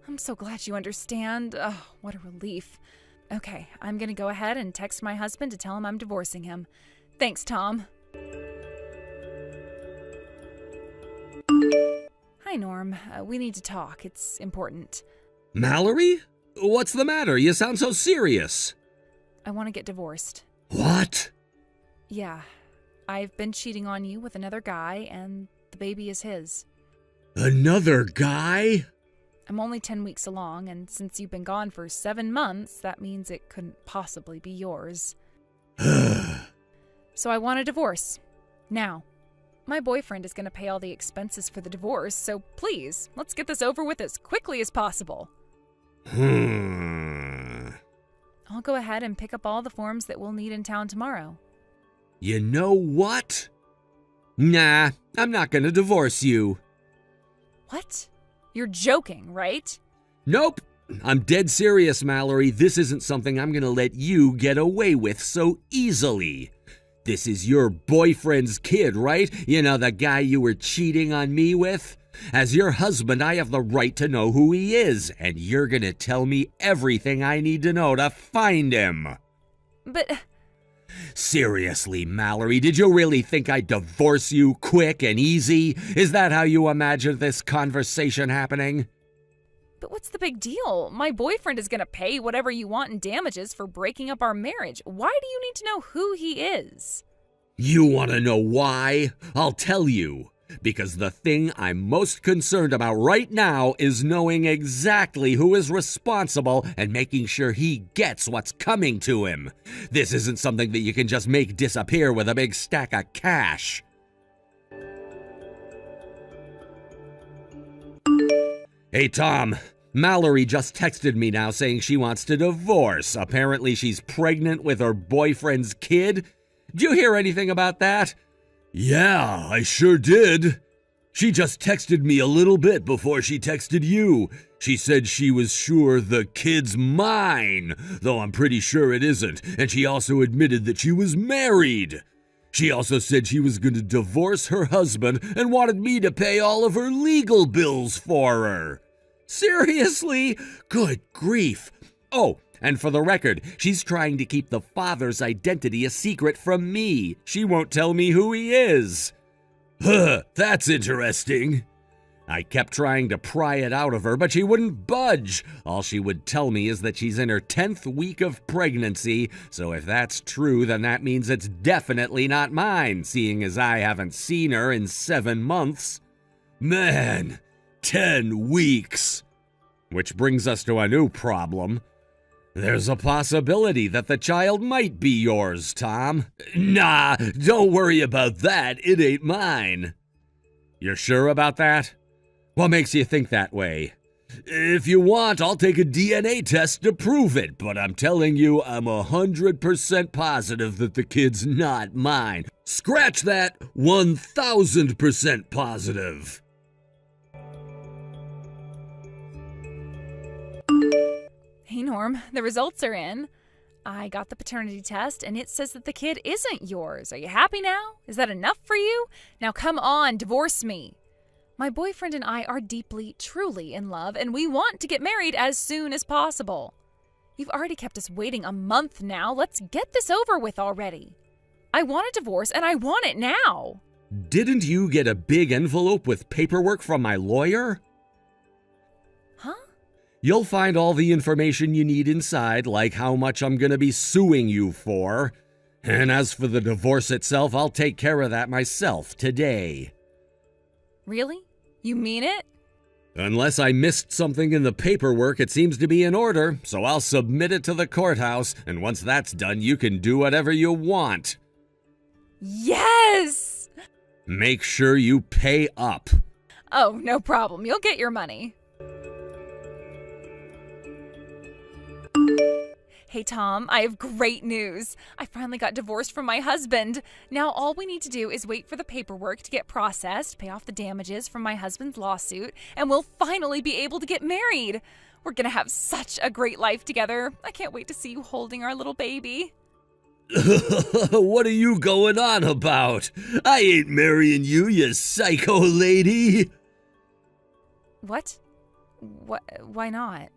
I'm so glad you understand. Oh, what a relief. Okay, I'm gonna go ahead and text my husband to tell him I'm divorcing him. Thanks, Tom. Hi, Norm. We need to talk. It's important. Mallory? What's the matter? You sound so serious. I want to get divorced. What? Yeah. I've been cheating on you with another guy, and the baby is his. Another guy? I'm only 10 weeks along, and since you've been gone for 7 months, that means it couldn't possibly be yours. So I want a divorce. Now. My boyfriend is going to pay all the expenses for the divorce, so please, let's get this over with as quickly as possible. I'll go ahead and pick up all the forms that we'll need in town tomorrow. You know what? Nah, I'm not gonna divorce you. What? You're joking, right? Nope. I'm dead serious, Mallory. This isn't something I'm gonna let you get away with so easily. This is your boyfriend's kid, right? You know, the guy you were cheating on me with? As your husband, I have the right to know who he is, and you're gonna tell me everything I need to know to find him. But... Seriously, Mallory, did you really think I'd divorce you quick and easy? Is that how you imagined this conversation happening? But what's the big deal? My boyfriend is gonna pay whatever you want in damages for breaking up our marriage. Why do you need to know who he is? You want to know why? I'll tell you. Because the thing I'm most concerned about right now is knowing exactly who is responsible and making sure he gets what's coming to him. This isn't something that you can just make disappear with a big stack of cash. Hey, Tom. Mallory just texted me now saying she wants to divorce. Apparently she's pregnant with her boyfriend's kid. Did you hear anything about that? Yeah, I sure did. She just texted me a little bit before she texted you. She said she was sure the kid's mine, though I'm pretty sure it isn't, and she also admitted that she was married. She also said she was going to divorce her husband and wanted me to pay all of her legal bills for her. Seriously? Good grief. Oh, and for the record, she's trying to keep the father's identity a secret from me. She won't tell me who he is. Huh, that's interesting. I kept trying to pry it out of her, but she wouldn't budge. All she would tell me is that she's in her 10th week of pregnancy, so if that's true, then that means it's definitely not mine, seeing as I haven't seen her in 7 months. Man, 10 weeks. Which brings us to a new problem. There's a possibility that the child might be yours, Tom. Nah, don't worry about that. It ain't mine. You're sure about that? What makes you think that way? If you want, I'll take a DNA test to prove it, but I'm telling you, I'm 100% positive that the kid's not mine. Scratch that, 1,000% positive. Hey, Norm, the results are in. I got the paternity test, and it says that the kid isn't yours. Are you happy now? Is that enough for you? Now come on, divorce me. My boyfriend and I are deeply, truly in love, and we want to get married as soon as possible. You've already kept us waiting a month now. Let's get this over with already. I want a divorce, and I want it now. Didn't you get a big envelope with paperwork from my lawyer? Huh? You'll find all the information you need inside, like how much I'm going to be suing you for. And as for the divorce itself, I'll take care of that myself today. Really? You mean it? Unless I missed something in the paperwork, it seems to be in order, so I'll submit it to the courthouse, and once that's done, you can do whatever you want. Yes! Make sure you pay up. Oh, no problem. You'll get your money. Hey, Tom, I have great news. I finally got divorced from my husband. Now all we need to do is wait for the paperwork to get processed, pay off the damages from my husband's lawsuit, and we'll finally be able to get married. We're gonna have such a great life together. I can't wait to see you holding our little baby. What are you going on about? I ain't marrying you, you psycho lady. What? Why not?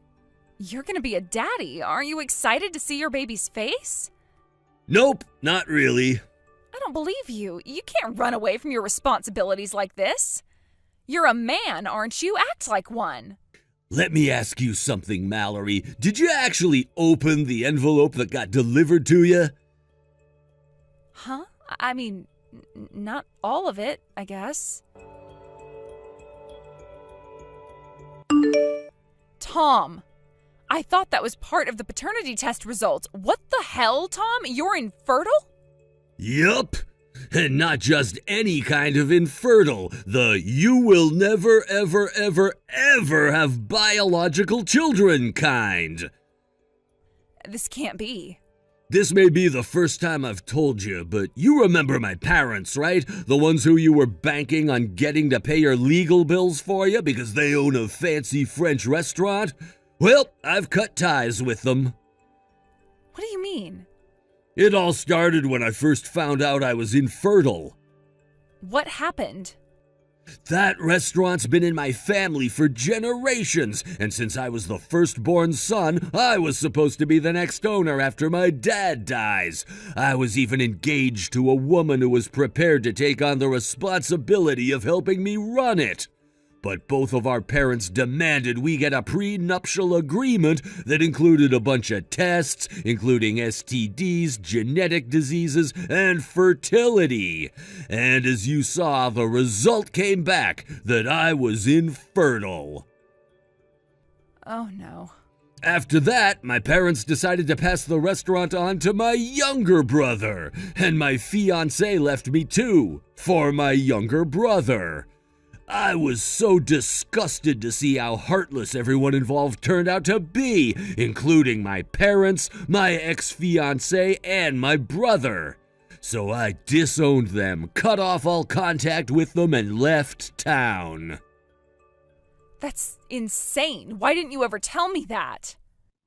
You're gonna be a daddy. Aren't you excited to see your baby's face? Nope, not really. I don't believe you. You can't run away from your responsibilities like this. You're a man, aren't you? Act like one. Let me ask you something, Mallory. Did you actually open the envelope that got delivered to you? Huh? I mean, not all of it, I guess. Tom, I thought that was part of the paternity test results. What the hell, Tom? You're infertile? Yup. And not just any kind of infertile. The you will never, ever, ever, ever have biological children kind. This can't be. This may be the first time I've told you, but you remember my parents, right? The ones who you were banking on getting to pay your legal bills for you because they own a fancy French restaurant? Well, I've cut ties with them. What do you mean? It all started when I first found out I was infertile. What happened? That restaurant's been in my family for generations, and since I was the firstborn son, I was supposed to be the next owner after my dad dies. I was even engaged to a woman who was prepared to take on the responsibility of helping me run it. But both of our parents demanded we get a prenuptial agreement that included a bunch of tests, including STDs, genetic diseases, and fertility. And as you saw, the result came back that I was infertile. Oh, no. After that, my parents decided to pass the restaurant on to my younger brother, and my fiancée left me too, for my younger brother. I was so disgusted to see how heartless everyone involved turned out to be, including my parents, my ex-fiancée, and my brother. So I disowned them, cut off all contact with them, and left town. That's insane. Why didn't you ever tell me that?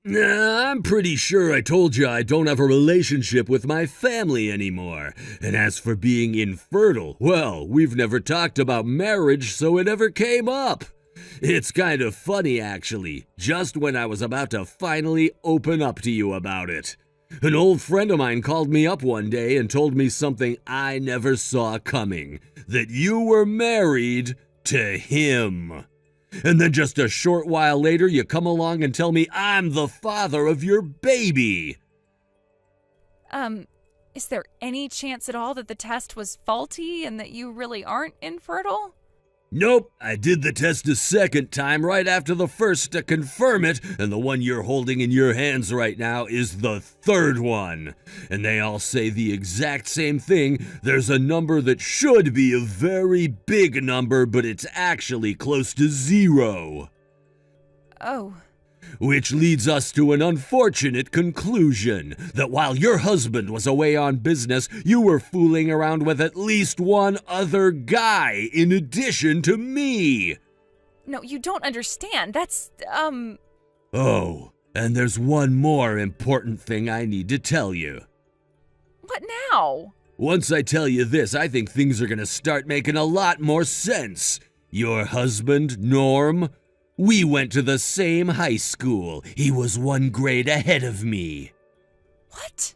Nah, I'm pretty sure I told you I don't have a relationship with my family anymore. And as for being infertile, well, we've never talked about marriage, so it never came up. It's kind of funny, actually, just when I was about to finally open up to you about it. An old friend of mine called me up one day and told me something I never saw coming, that you were married to him. And then just a short while later, you come along and tell me I'm the father of your baby. Is there any chance at all that the test was faulty and that you really aren't infertile? Nope, I did the test a second time right after the first to confirm it, and the one you're holding in your hands right now is the third one. And they all say the exact same thing. There's a number that should be a very big number, but it's actually close to 0. Oh. Which leads us to an unfortunate conclusion, that while your husband was away on business, you were fooling around with at least one other guy in addition to me. No, you don't understand. That's, Oh, and there's one more important thing I need to tell you. What now? Once I tell you this, I think things are gonna start making a lot more sense. Your husband, Norm, we went to the same high school. He was 1 grade ahead of me. What?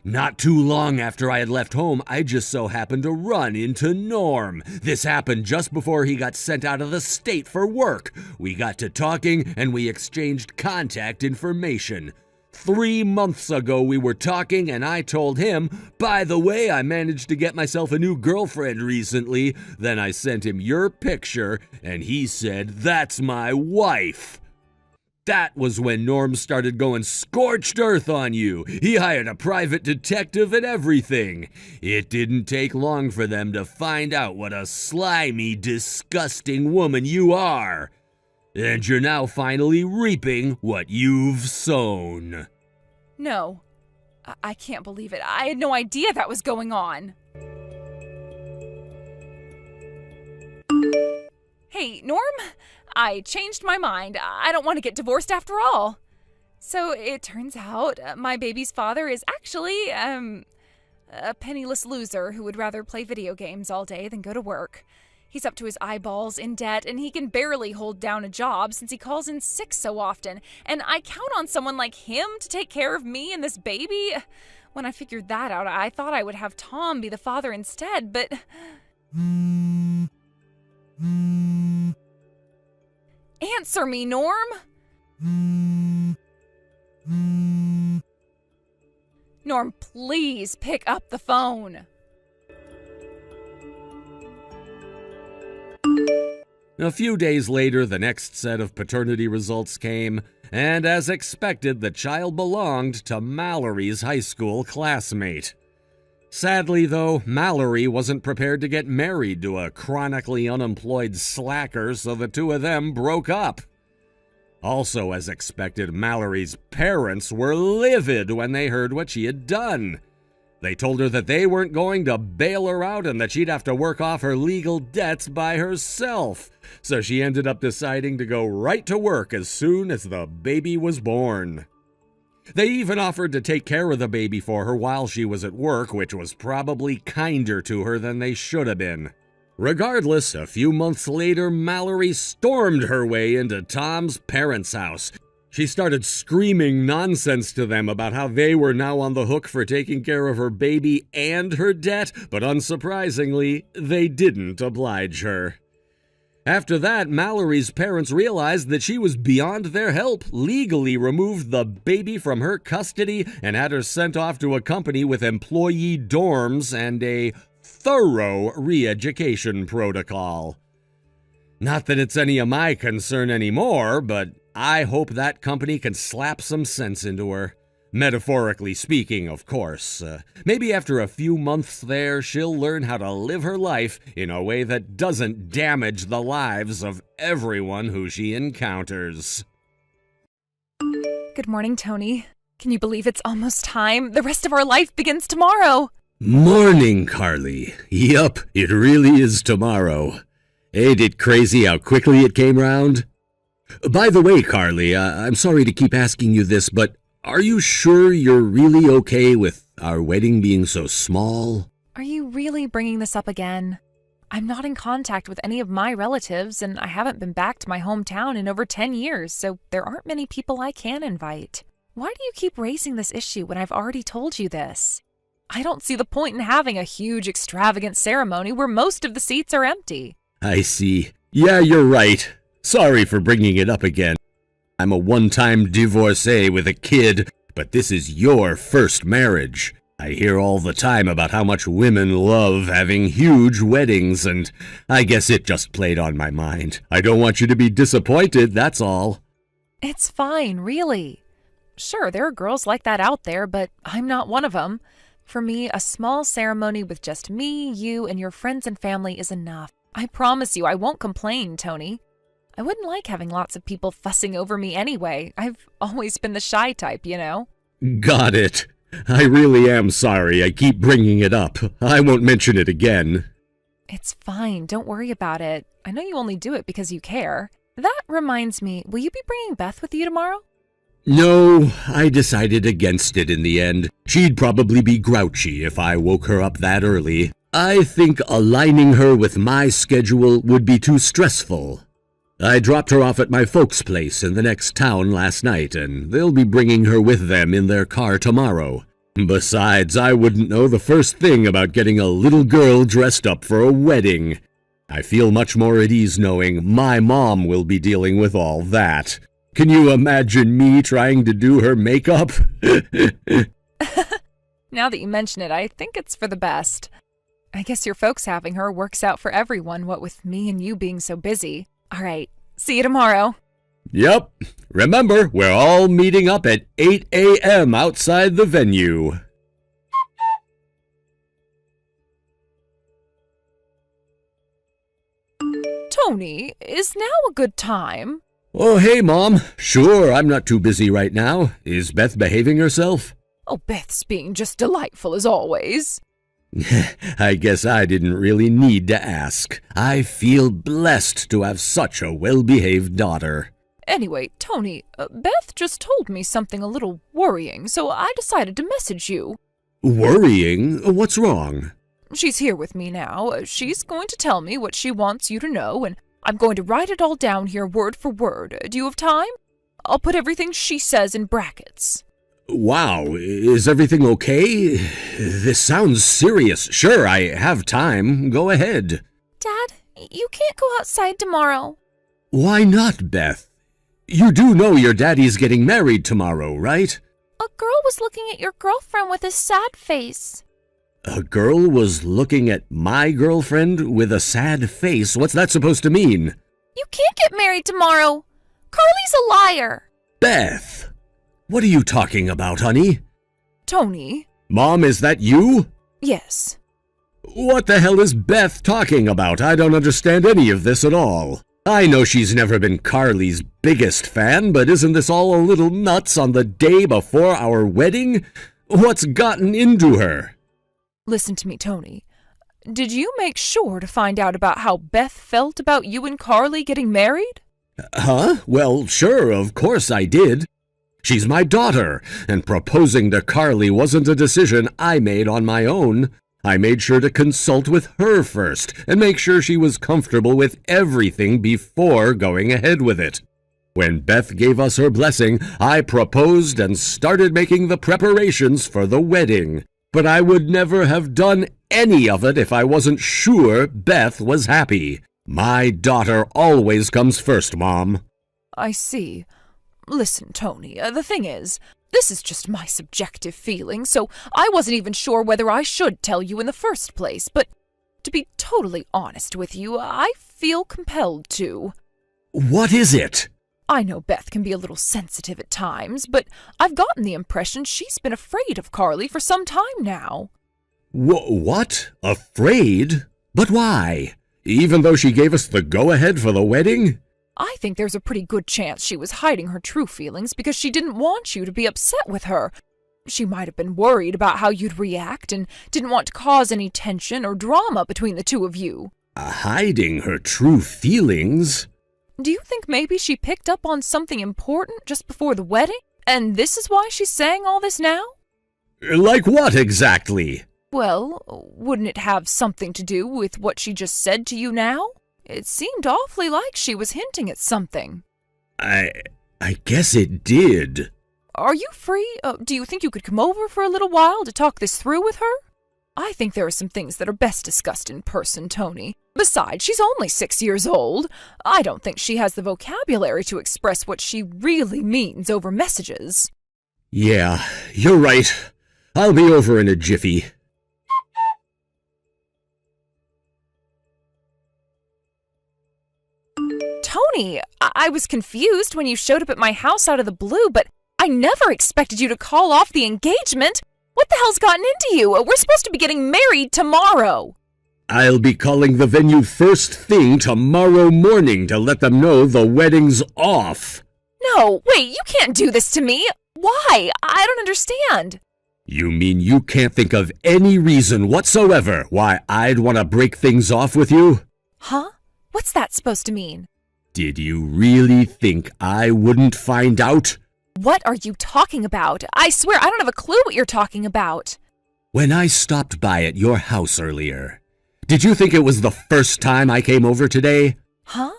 Not too long after I had left home, I just so happened to run into Norm. This happened just before he got sent out of the state for work. We got to talking and we exchanged contact information. 3 months ago we were talking and I told him, by the way, I managed to get myself a new girlfriend recently. Then I sent him your picture and he said, that's my wife. That was when Norm started going scorched earth on you. He hired a private detective and everything. It didn't take long for them to find out what a slimy, disgusting woman you are. And you're now finally reaping what you've sown. No. I can't believe it. I had no idea that was going on. Hey, Norm, I changed my mind. I don't want to get divorced after all. So it turns out my baby's father is actually, a penniless loser who would rather play video games all day than go to work. He's up to his eyeballs in debt, and he can barely hold down a job since he calls in sick so often. And I count on someone like him to take care of me and this baby. When I figured that out, I thought I would have Tom be the father instead, but... Answer me, Norm! Norm, please pick up the phone. A few days later, the next set of paternity results came, and as expected, the child belonged to Mallory's high school classmate. Sadly, though, Mallory wasn't prepared to get married to a chronically unemployed slacker, so the two of them broke up. Also, as expected, Mallory's parents were livid when they heard what she had done. They told her that they weren't going to bail her out and that she'd have to work off her legal debts by herself. So she ended up deciding to go right to work as soon as the baby was born. They even offered to take care of the baby for her while she was at work, which was probably kinder to her than they should have been. Regardless, a few months later, Mallory stormed her way into Tom's parents' house. She started screaming nonsense to them about how they were now on the hook for taking care of her baby and her debt, but unsurprisingly, they didn't oblige her. After that, Mallory's parents realized that she was beyond their help, legally removed the baby from her custody, and had her sent off to a company with employee dorms and a thorough re-education protocol. Not that it's any of my concern anymore, but I hope that company can slap some sense into her. Metaphorically speaking, of course. Maybe after a few months there, she'll learn how to live her life in a way that doesn't damage the lives of everyone who she encounters. Good morning, Tony. Can you believe it's almost time? The rest of our life begins tomorrow. Morning, Carly. Yup, it really is tomorrow. Ain't it crazy how quickly it came round? By the way, Carly, I'm sorry to keep asking you this, but are you sure you're really okay with our wedding being so small? Are you really bringing this up again? I'm not in contact with any of my relatives, and I haven't been back to my hometown in over 10 years, so there aren't many people I can invite. Why do you keep raising this issue when I've already told you this? I don't see the point in having a huge, extravagant ceremony where most of the seats are empty. I see. Yeah, you're right. Sorry for bringing it up again. I'm a one-time divorcee with a kid, but this is your first marriage. I hear all the time about how much women love having huge weddings, and I guess it just played on my mind. I don't want you to be disappointed, that's all. It's fine, really. Sure, there are girls like that out there, but I'm not one of them. For me, a small ceremony with just me, you, and your friends and family is enough. I promise you I won't complain, Tony. I wouldn't like having lots of people fussing over me anyway. I've always been the shy type, you know? Got it. I really am sorry I keep bringing it up. I won't mention it again. It's fine. Don't worry about it. I know you only do it because you care. That reminds me, will you be bringing Beth with you tomorrow? No, I decided against it in the end. She'd probably be grouchy if I woke her up that early. I think aligning her with my schedule would be too stressful. I dropped her off at my folks' place in the next town last night, and they'll be bringing her with them in their car tomorrow. Besides, I wouldn't know the first thing about getting a little girl dressed up for a wedding. I feel much more at ease knowing my mom will be dealing with all that. Can you imagine me trying to do her makeup? Now that you mention it, I think it's for the best. I guess your folks having her works out for everyone, what with me and you being so busy. All right, see you tomorrow. Yep. Remember, we're all meeting up at 8 a.m. outside the venue. Tony, is now a good time? Oh, hey, Mom. Sure, I'm not too busy right now. Is Beth behaving herself? Oh, Beth's being just delightful as always. I guess I didn't really need to ask. I feel blessed to have such a well-behaved daughter. Anyway, Tony, Beth just told me something a little worrying, so I decided to message you. Worrying? What's wrong? She's here with me now. She's going to tell me what she wants you to know, and I'm going to write it all down here word for word. Do you have time? I'll put everything she says in brackets. Wow, is everything okay? This sounds serious. Sure, I have time. Go ahead. Dad, you can't go outside tomorrow. Why not, Beth? You do know your daddy's getting married tomorrow, right? A girl was looking at your girlfriend with a sad face. A girl was looking at my girlfriend with a sad face? What's that supposed to mean? You can't get married tomorrow. Carly's a liar. Beth! What are you talking about, honey? Tony? Mom, is that you? Yes. What the hell is Beth talking about? I don't understand any of this at all. I know she's never been Carly's biggest fan, but isn't this all a little nuts on the day before our wedding? What's gotten into her? Listen to me, Tony. Did you make sure to find out about how Beth felt about you and Carly getting married? Huh? Well, sure, of course I did. She's my daughter, and proposing to Carly wasn't a decision I made on my own. I made sure to consult with her first and make sure she was comfortable with everything before going ahead with it. When Beth gave us her blessing, I proposed and started making the preparations for the wedding. But I would never have done any of it if I wasn't sure Beth was happy. My daughter always comes first, Mom. I see. Listen, Tony, the thing is, this is just my subjective feeling, so I wasn't even sure whether I should tell you in the first place, but to be totally honest with you, I feel compelled to. What is it? I know Beth can be a little sensitive at times, but I've gotten the impression she's been afraid of Carly for some time now. What? Afraid? But why? Even though she gave us the go-ahead for the wedding? I think there's a pretty good chance she was hiding her true feelings because she didn't want you to be upset with her. She might have been worried about how you'd react and didn't want to cause any tension or drama between the two of you. Hiding her true feelings? Do you think maybe she picked up on something important just before the wedding? And this is why she's saying all this now? Like what exactly? Well, wouldn't it have something to do with what she just said to you now? It seemed awfully like she was hinting at something. I guess it did. Are you free? Do you think you could come over for a little while to talk this through with her? I think there are some things that are best discussed in person, Tony. Besides, she's only 6 years old. I don't think she has the vocabulary to express what she really means over messages. Yeah, you're right. I'll be over in a jiffy. Tony, I was confused when you showed up at my house out of the blue, but I never expected you to call off the engagement. What the hell's gotten into you? We're supposed to be getting married tomorrow. I'll be calling the venue first thing tomorrow morning to let them know the wedding's off. No, wait, you can't do this to me. Why? I don't understand. You mean you can't think of any reason whatsoever why I'd want to break things off with you? Huh? What's that supposed to mean? Did you really think I wouldn't find out? What are you talking about? I swear I don't have a clue what you're talking about. When I stopped by at your house earlier, did you think it was the first time I came over today? Huh?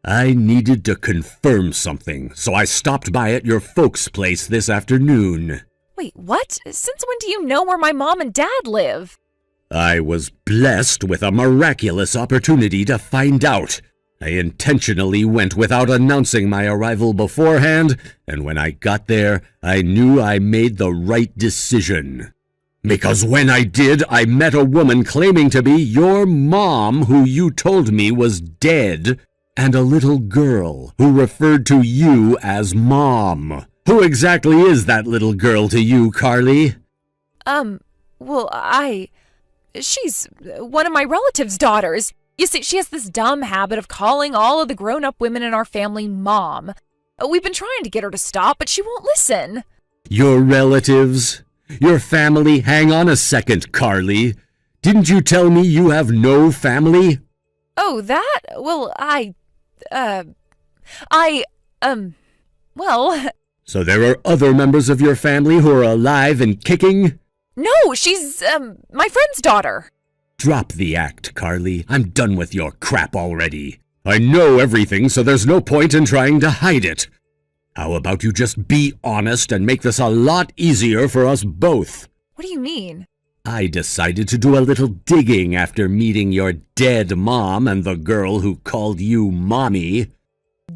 I needed to confirm something, so I stopped by at your folks' place this afternoon. Wait, what? Since when do you know where my mom and dad live? I was blessed with a miraculous opportunity to find out. I intentionally went without announcing my arrival beforehand, and when I got there, I knew I made the right decision. Because when I did, I met a woman claiming to be your mom who you told me was dead, and a little girl who referred to you as Mom. Who exactly is that little girl to you, Carly? She's one of my relatives' daughters. You see, she has this dumb habit of calling all of the grown-up women in our family Mom. We've been trying to get her to stop, but she won't listen. Your relatives? Your family? Hang on a second, Carly. Didn't you tell me you have no family? Oh, that? Well, So there are other members of your family who are alive and kicking? No, she's, my friend's daughter. Drop the act, Carly. I'm done with your crap already. I know everything, so there's no point in trying to hide it. How about you just be honest and make this a lot easier for us both? What do you mean? I decided to do a little digging after meeting your dead mom and the girl who called you Mommy.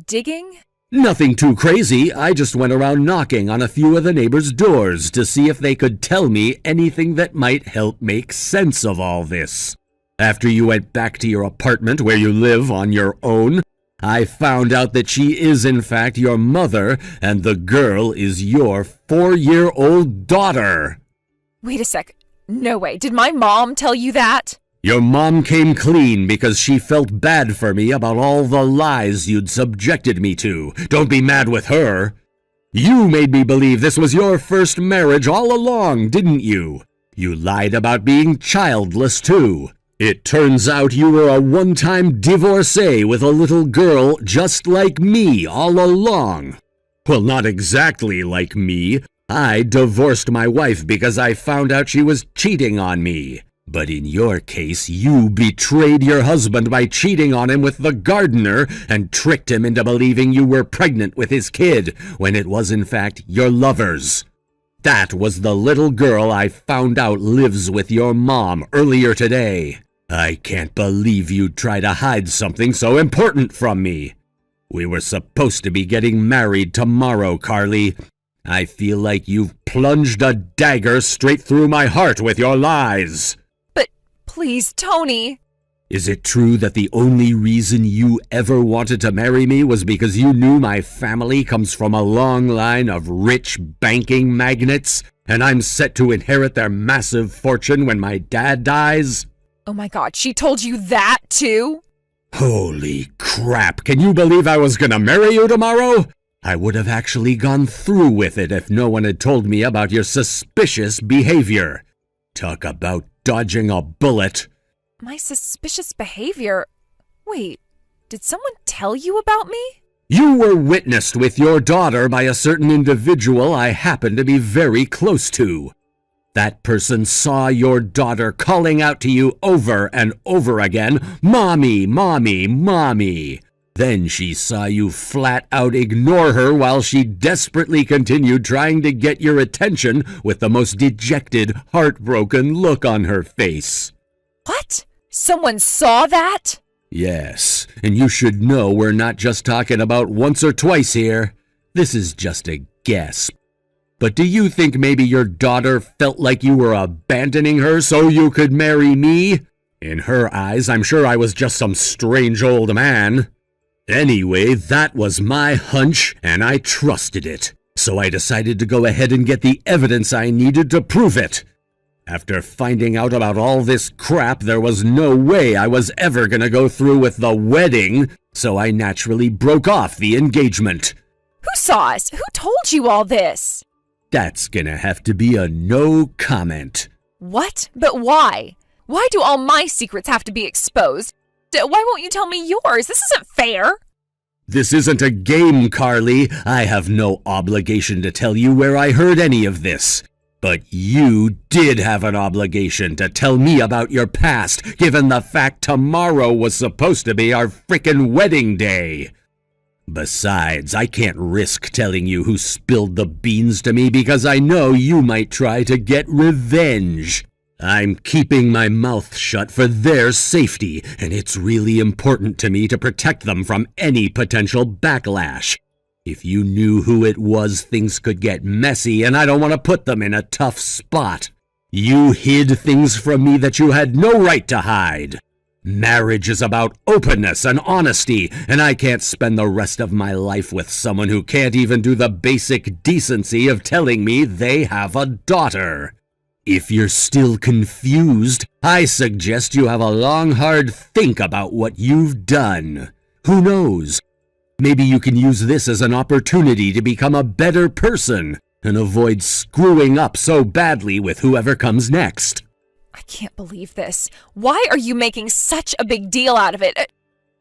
Digging? Nothing too crazy. I just went around knocking on a few of the neighbors' doors to see if they could tell me anything that might help make sense of all this. After you went back to your apartment where you live on your own, I found out that she is in fact your mother and the girl is your 4-year-old daughter. Wait a sec. No way. Did my mom tell you that? Your mom came clean because she felt bad for me about all the lies you'd subjected me to. Don't be mad with her. You made me believe this was your first marriage all along, didn't you? You lied about being childless, too. It turns out you were a one-time divorcee with a little girl just like me all along. Well, not exactly like me. I divorced my wife because I found out she was cheating on me. But in your case, you betrayed your husband by cheating on him with the gardener and tricked him into believing you were pregnant with his kid when it was in fact your lover's. That was the little girl I found out lives with your mom earlier today. I can't believe you'd try to hide something so important from me. We were supposed to be getting married tomorrow, Carly. I feel like you've plunged a dagger straight through my heart with your lies. Please, Tony. Is it true that the only reason you ever wanted to marry me was because you knew my family comes from a long line of rich banking magnates, and I'm set to inherit their massive fortune when my dad dies? Oh my God, she told you that too? Holy crap, can you believe I was gonna marry you tomorrow? I would have actually gone through with it if no one had told me about your suspicious behavior. Talk about dodging a bullet. My suspicious behavior. Wait, did someone tell you about me? You were witnessed with your daughter by a certain individual I happen to be very close to. That person saw your daughter calling out to you over and over again, "Mommy, Mommy, Mommy." Then she saw you flat out ignore her while she desperately continued trying to get your attention with the most dejected, heartbroken look on her face. What? Someone saw that? Yes, and you should know we're not just talking about once or twice here. This is just a guess. But do you think maybe your daughter felt like you were abandoning her so you could marry me? In her eyes, I'm sure I was just some strange old man. Anyway, that was my hunch, and I trusted it. So I decided to go ahead and get the evidence I needed to prove it. After finding out about all this crap, there was no way I was ever gonna go through with the wedding, so I naturally broke off the engagement. Who saw us? Who told you all this? That's gonna have to be a no comment. What? But why? Why do all my secrets have to be exposed? Why won't you tell me yours? This isn't fair. This isn't a game, Carly. I have no obligation to tell you where I heard any of this. But you did have an obligation to tell me about your past, given the fact tomorrow was supposed to be our frickin' wedding day. Besides, I can't risk telling you who spilled the beans to me because I know you might try to get revenge. I'm keeping my mouth shut for their safety, and it's really important to me to protect them from any potential backlash. If you knew who it was, things could get messy, and I don't want to put them in a tough spot. You hid things from me that you had no right to hide. Marriage is about openness and honesty, and I can't spend the rest of my life with someone who can't even do the basic decency of telling me they have a daughter. If you're still confused, I suggest you have a long, hard think about what you've done. Who knows? Maybe you can use this as an opportunity to become a better person and avoid screwing up so badly with whoever comes next. I can't believe this. Why are you making such a big deal out of it?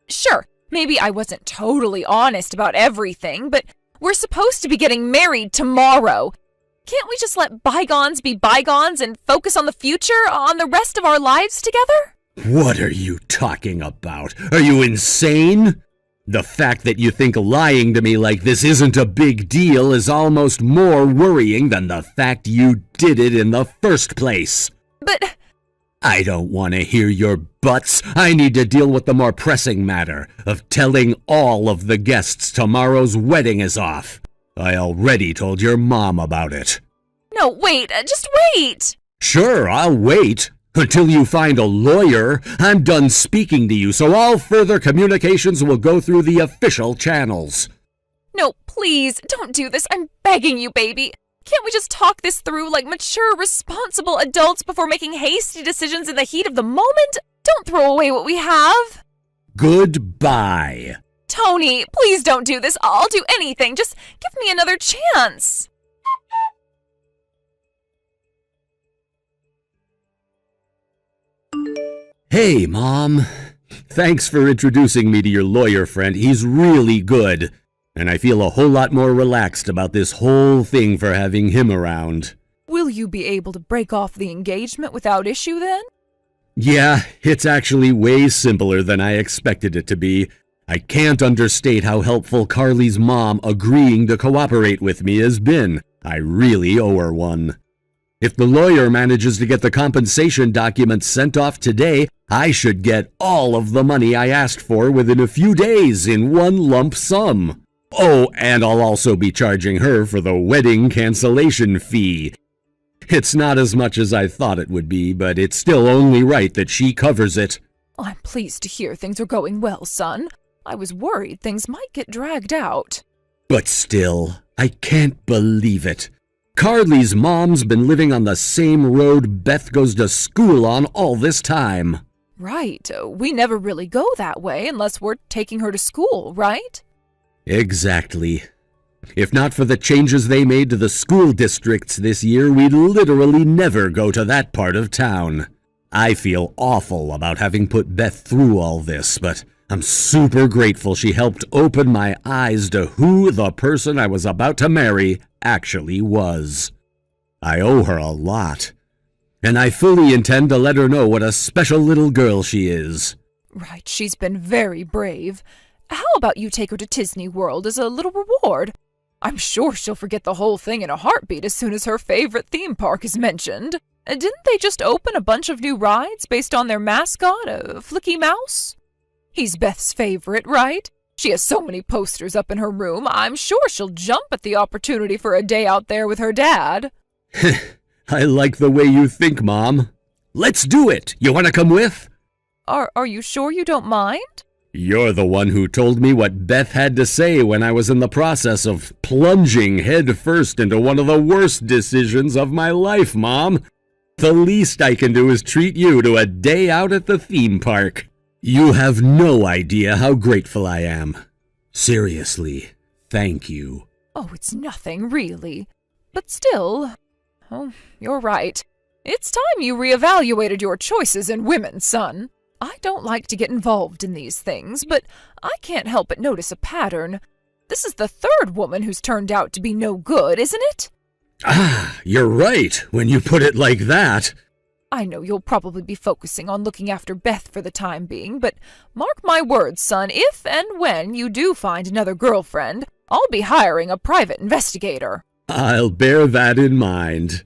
Sure, maybe I wasn't totally honest about everything, but we're supposed to be getting married tomorrow. Can't we just let bygones be bygones and focus on the future, on the rest of our lives together? What are you talking about? Are you insane? The fact that you think lying to me like this isn't a big deal is almost more worrying than the fact you did it in the first place. But I don't want to hear your buts. I need to deal with the more pressing matter of telling all of the guests tomorrow's wedding is off. I already told your mom about it. No, wait, just wait. Sure, I'll wait. Until you find a lawyer. I'm done speaking to you, so all further communications will go through the official channels. No, please, don't do this. I'm begging you, baby. Can't we just talk this through like mature, responsible adults before making hasty decisions in the heat of the moment? Don't throw away what we have. Goodbye. Tony, please don't do this. I'll do anything. Just give me another chance. Hey, Mom. Thanks for introducing me to your lawyer friend. He's really good. And I feel a whole lot more relaxed about this whole thing for having him around. Will you be able to break off the engagement without issue then? Yeah, it's actually way simpler than I expected it to be. I can't understate how helpful Carly's mom agreeing to cooperate with me has been. I really owe her one. If the lawyer manages to get the compensation documents sent off today, I should get all of the money I asked for within a few days in one lump sum. Oh, and I'll also be charging her for the wedding cancellation fee. It's not as much as I thought it would be, but it's still only right that she covers it. I'm pleased to hear things are going well, son. I was worried things might get dragged out. But still, I can't believe it. Carly's mom's been living on the same road Beth goes to school on all this time. Right. We never really go that way unless we're taking her to school, right? Exactly. If not for the changes they made to the school districts this year, we'd literally never go to that part of town. I feel awful about having put Beth through all this, but I'm super grateful she helped open my eyes to who the person I was about to marry actually was. I owe her a lot, and I fully intend to let her know what a special little girl she is. Right, she's been very brave. How about you take her to Disney World as a little reward? I'm sure she'll forget the whole thing in a heartbeat as soon as her favorite theme park is mentioned. Didn't they just open a bunch of new rides based on their mascot, a Flicky Mouse? He's Beth's favorite, right? She has so many posters up in her room, I'm sure she'll jump at the opportunity for a day out there with her dad. I like the way you think, Mom. Let's do it! You want to come with? Are you sure you don't mind? You're the one who told me what Beth had to say when I was in the process of plunging head first into one of the worst decisions of my life, Mom. The least I can do is treat you to a day out at the theme park. You have no idea how grateful I am. Seriously, thank you. Oh, it's nothing, really. But still, oh, you're right. It's time you reevaluated your choices in women, son. I don't like to get involved in these things, but I can't help but notice a pattern. This is the third woman who's turned out to be no good, isn't it? Ah, you're right, when you put it like that. I know you'll probably be focusing on looking after Beth for the time being, but mark my words, son, if and when you do find another girlfriend, I'll be hiring a private investigator. I'll bear that in mind.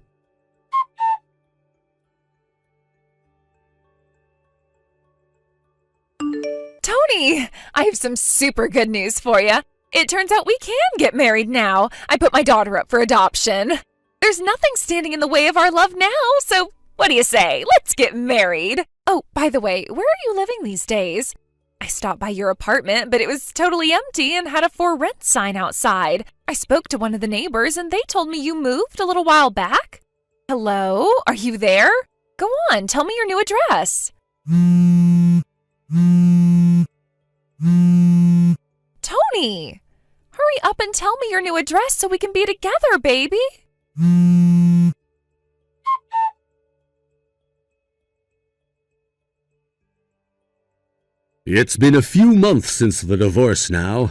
Tony, I have some super good news for you. It turns out we can get married now. I put my daughter up for adoption. There's nothing standing in the way of our love now, so what do you say? Let's get married. Oh, by the way, where are you living these days? I stopped by your apartment, but it was totally empty and had a for rent sign outside. I spoke to one of the neighbors and they told me you moved a little while back. Hello? Are you there? Go on, tell me your new address. Tony, hurry up and tell me your new address so we can be together, baby. It's been a few months since the divorce now.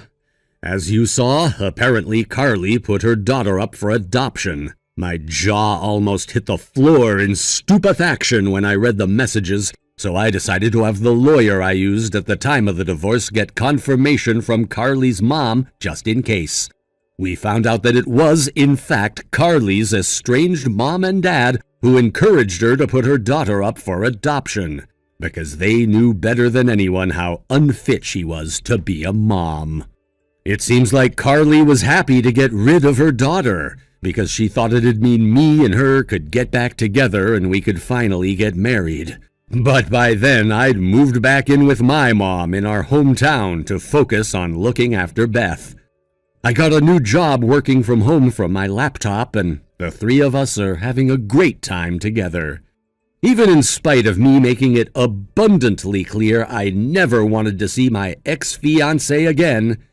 As you saw, apparently Carly put her daughter up for adoption. My jaw almost hit the floor in stupefaction when I read the messages, so I decided to have the lawyer I used at the time of the divorce get confirmation from Carly's mom, just in case. We found out that it was, in fact, Carly's estranged mom and dad who encouraged her to put her daughter up for adoption, because they knew better than anyone how unfit she was to be a mom. It seems like Carly was happy to get rid of her daughter, because she thought it'd mean me and her could get back together and we could finally get married. But by then, I'd moved back in with my mom in our hometown to focus on looking after Beth. I got a new job working from home from my laptop, and the three of us are having a great time together. Even in spite of me making it abundantly clear I never wanted to see my ex-fiancé again,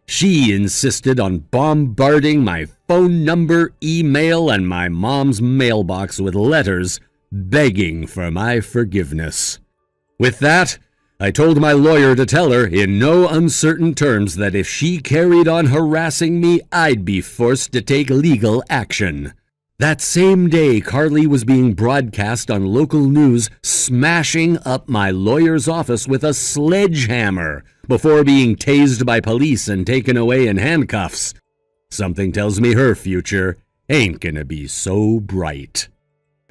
she insisted on bombarding my phone number, email, and my mom's mailbox with letters begging for my forgiveness. With that, I told my lawyer to tell her in no uncertain terms that if she carried on harassing me, I'd be forced to take legal action. That same day, Carly was being broadcast on local news, smashing up my lawyer's office with a sledgehammer before being tased by police and taken away in handcuffs. Something tells me her future ain't gonna be so bright.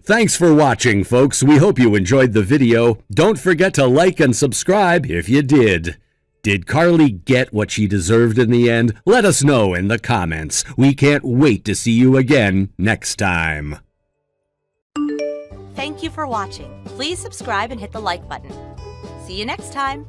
Thanks for watching, folks. We hope you enjoyed the video. Don't forget to like and subscribe if you did. Did Carly get what she deserved in the end? Let us know in the comments. We can't wait to see you again next time. Thank you for watching. Please subscribe and hit the like button. See you next time.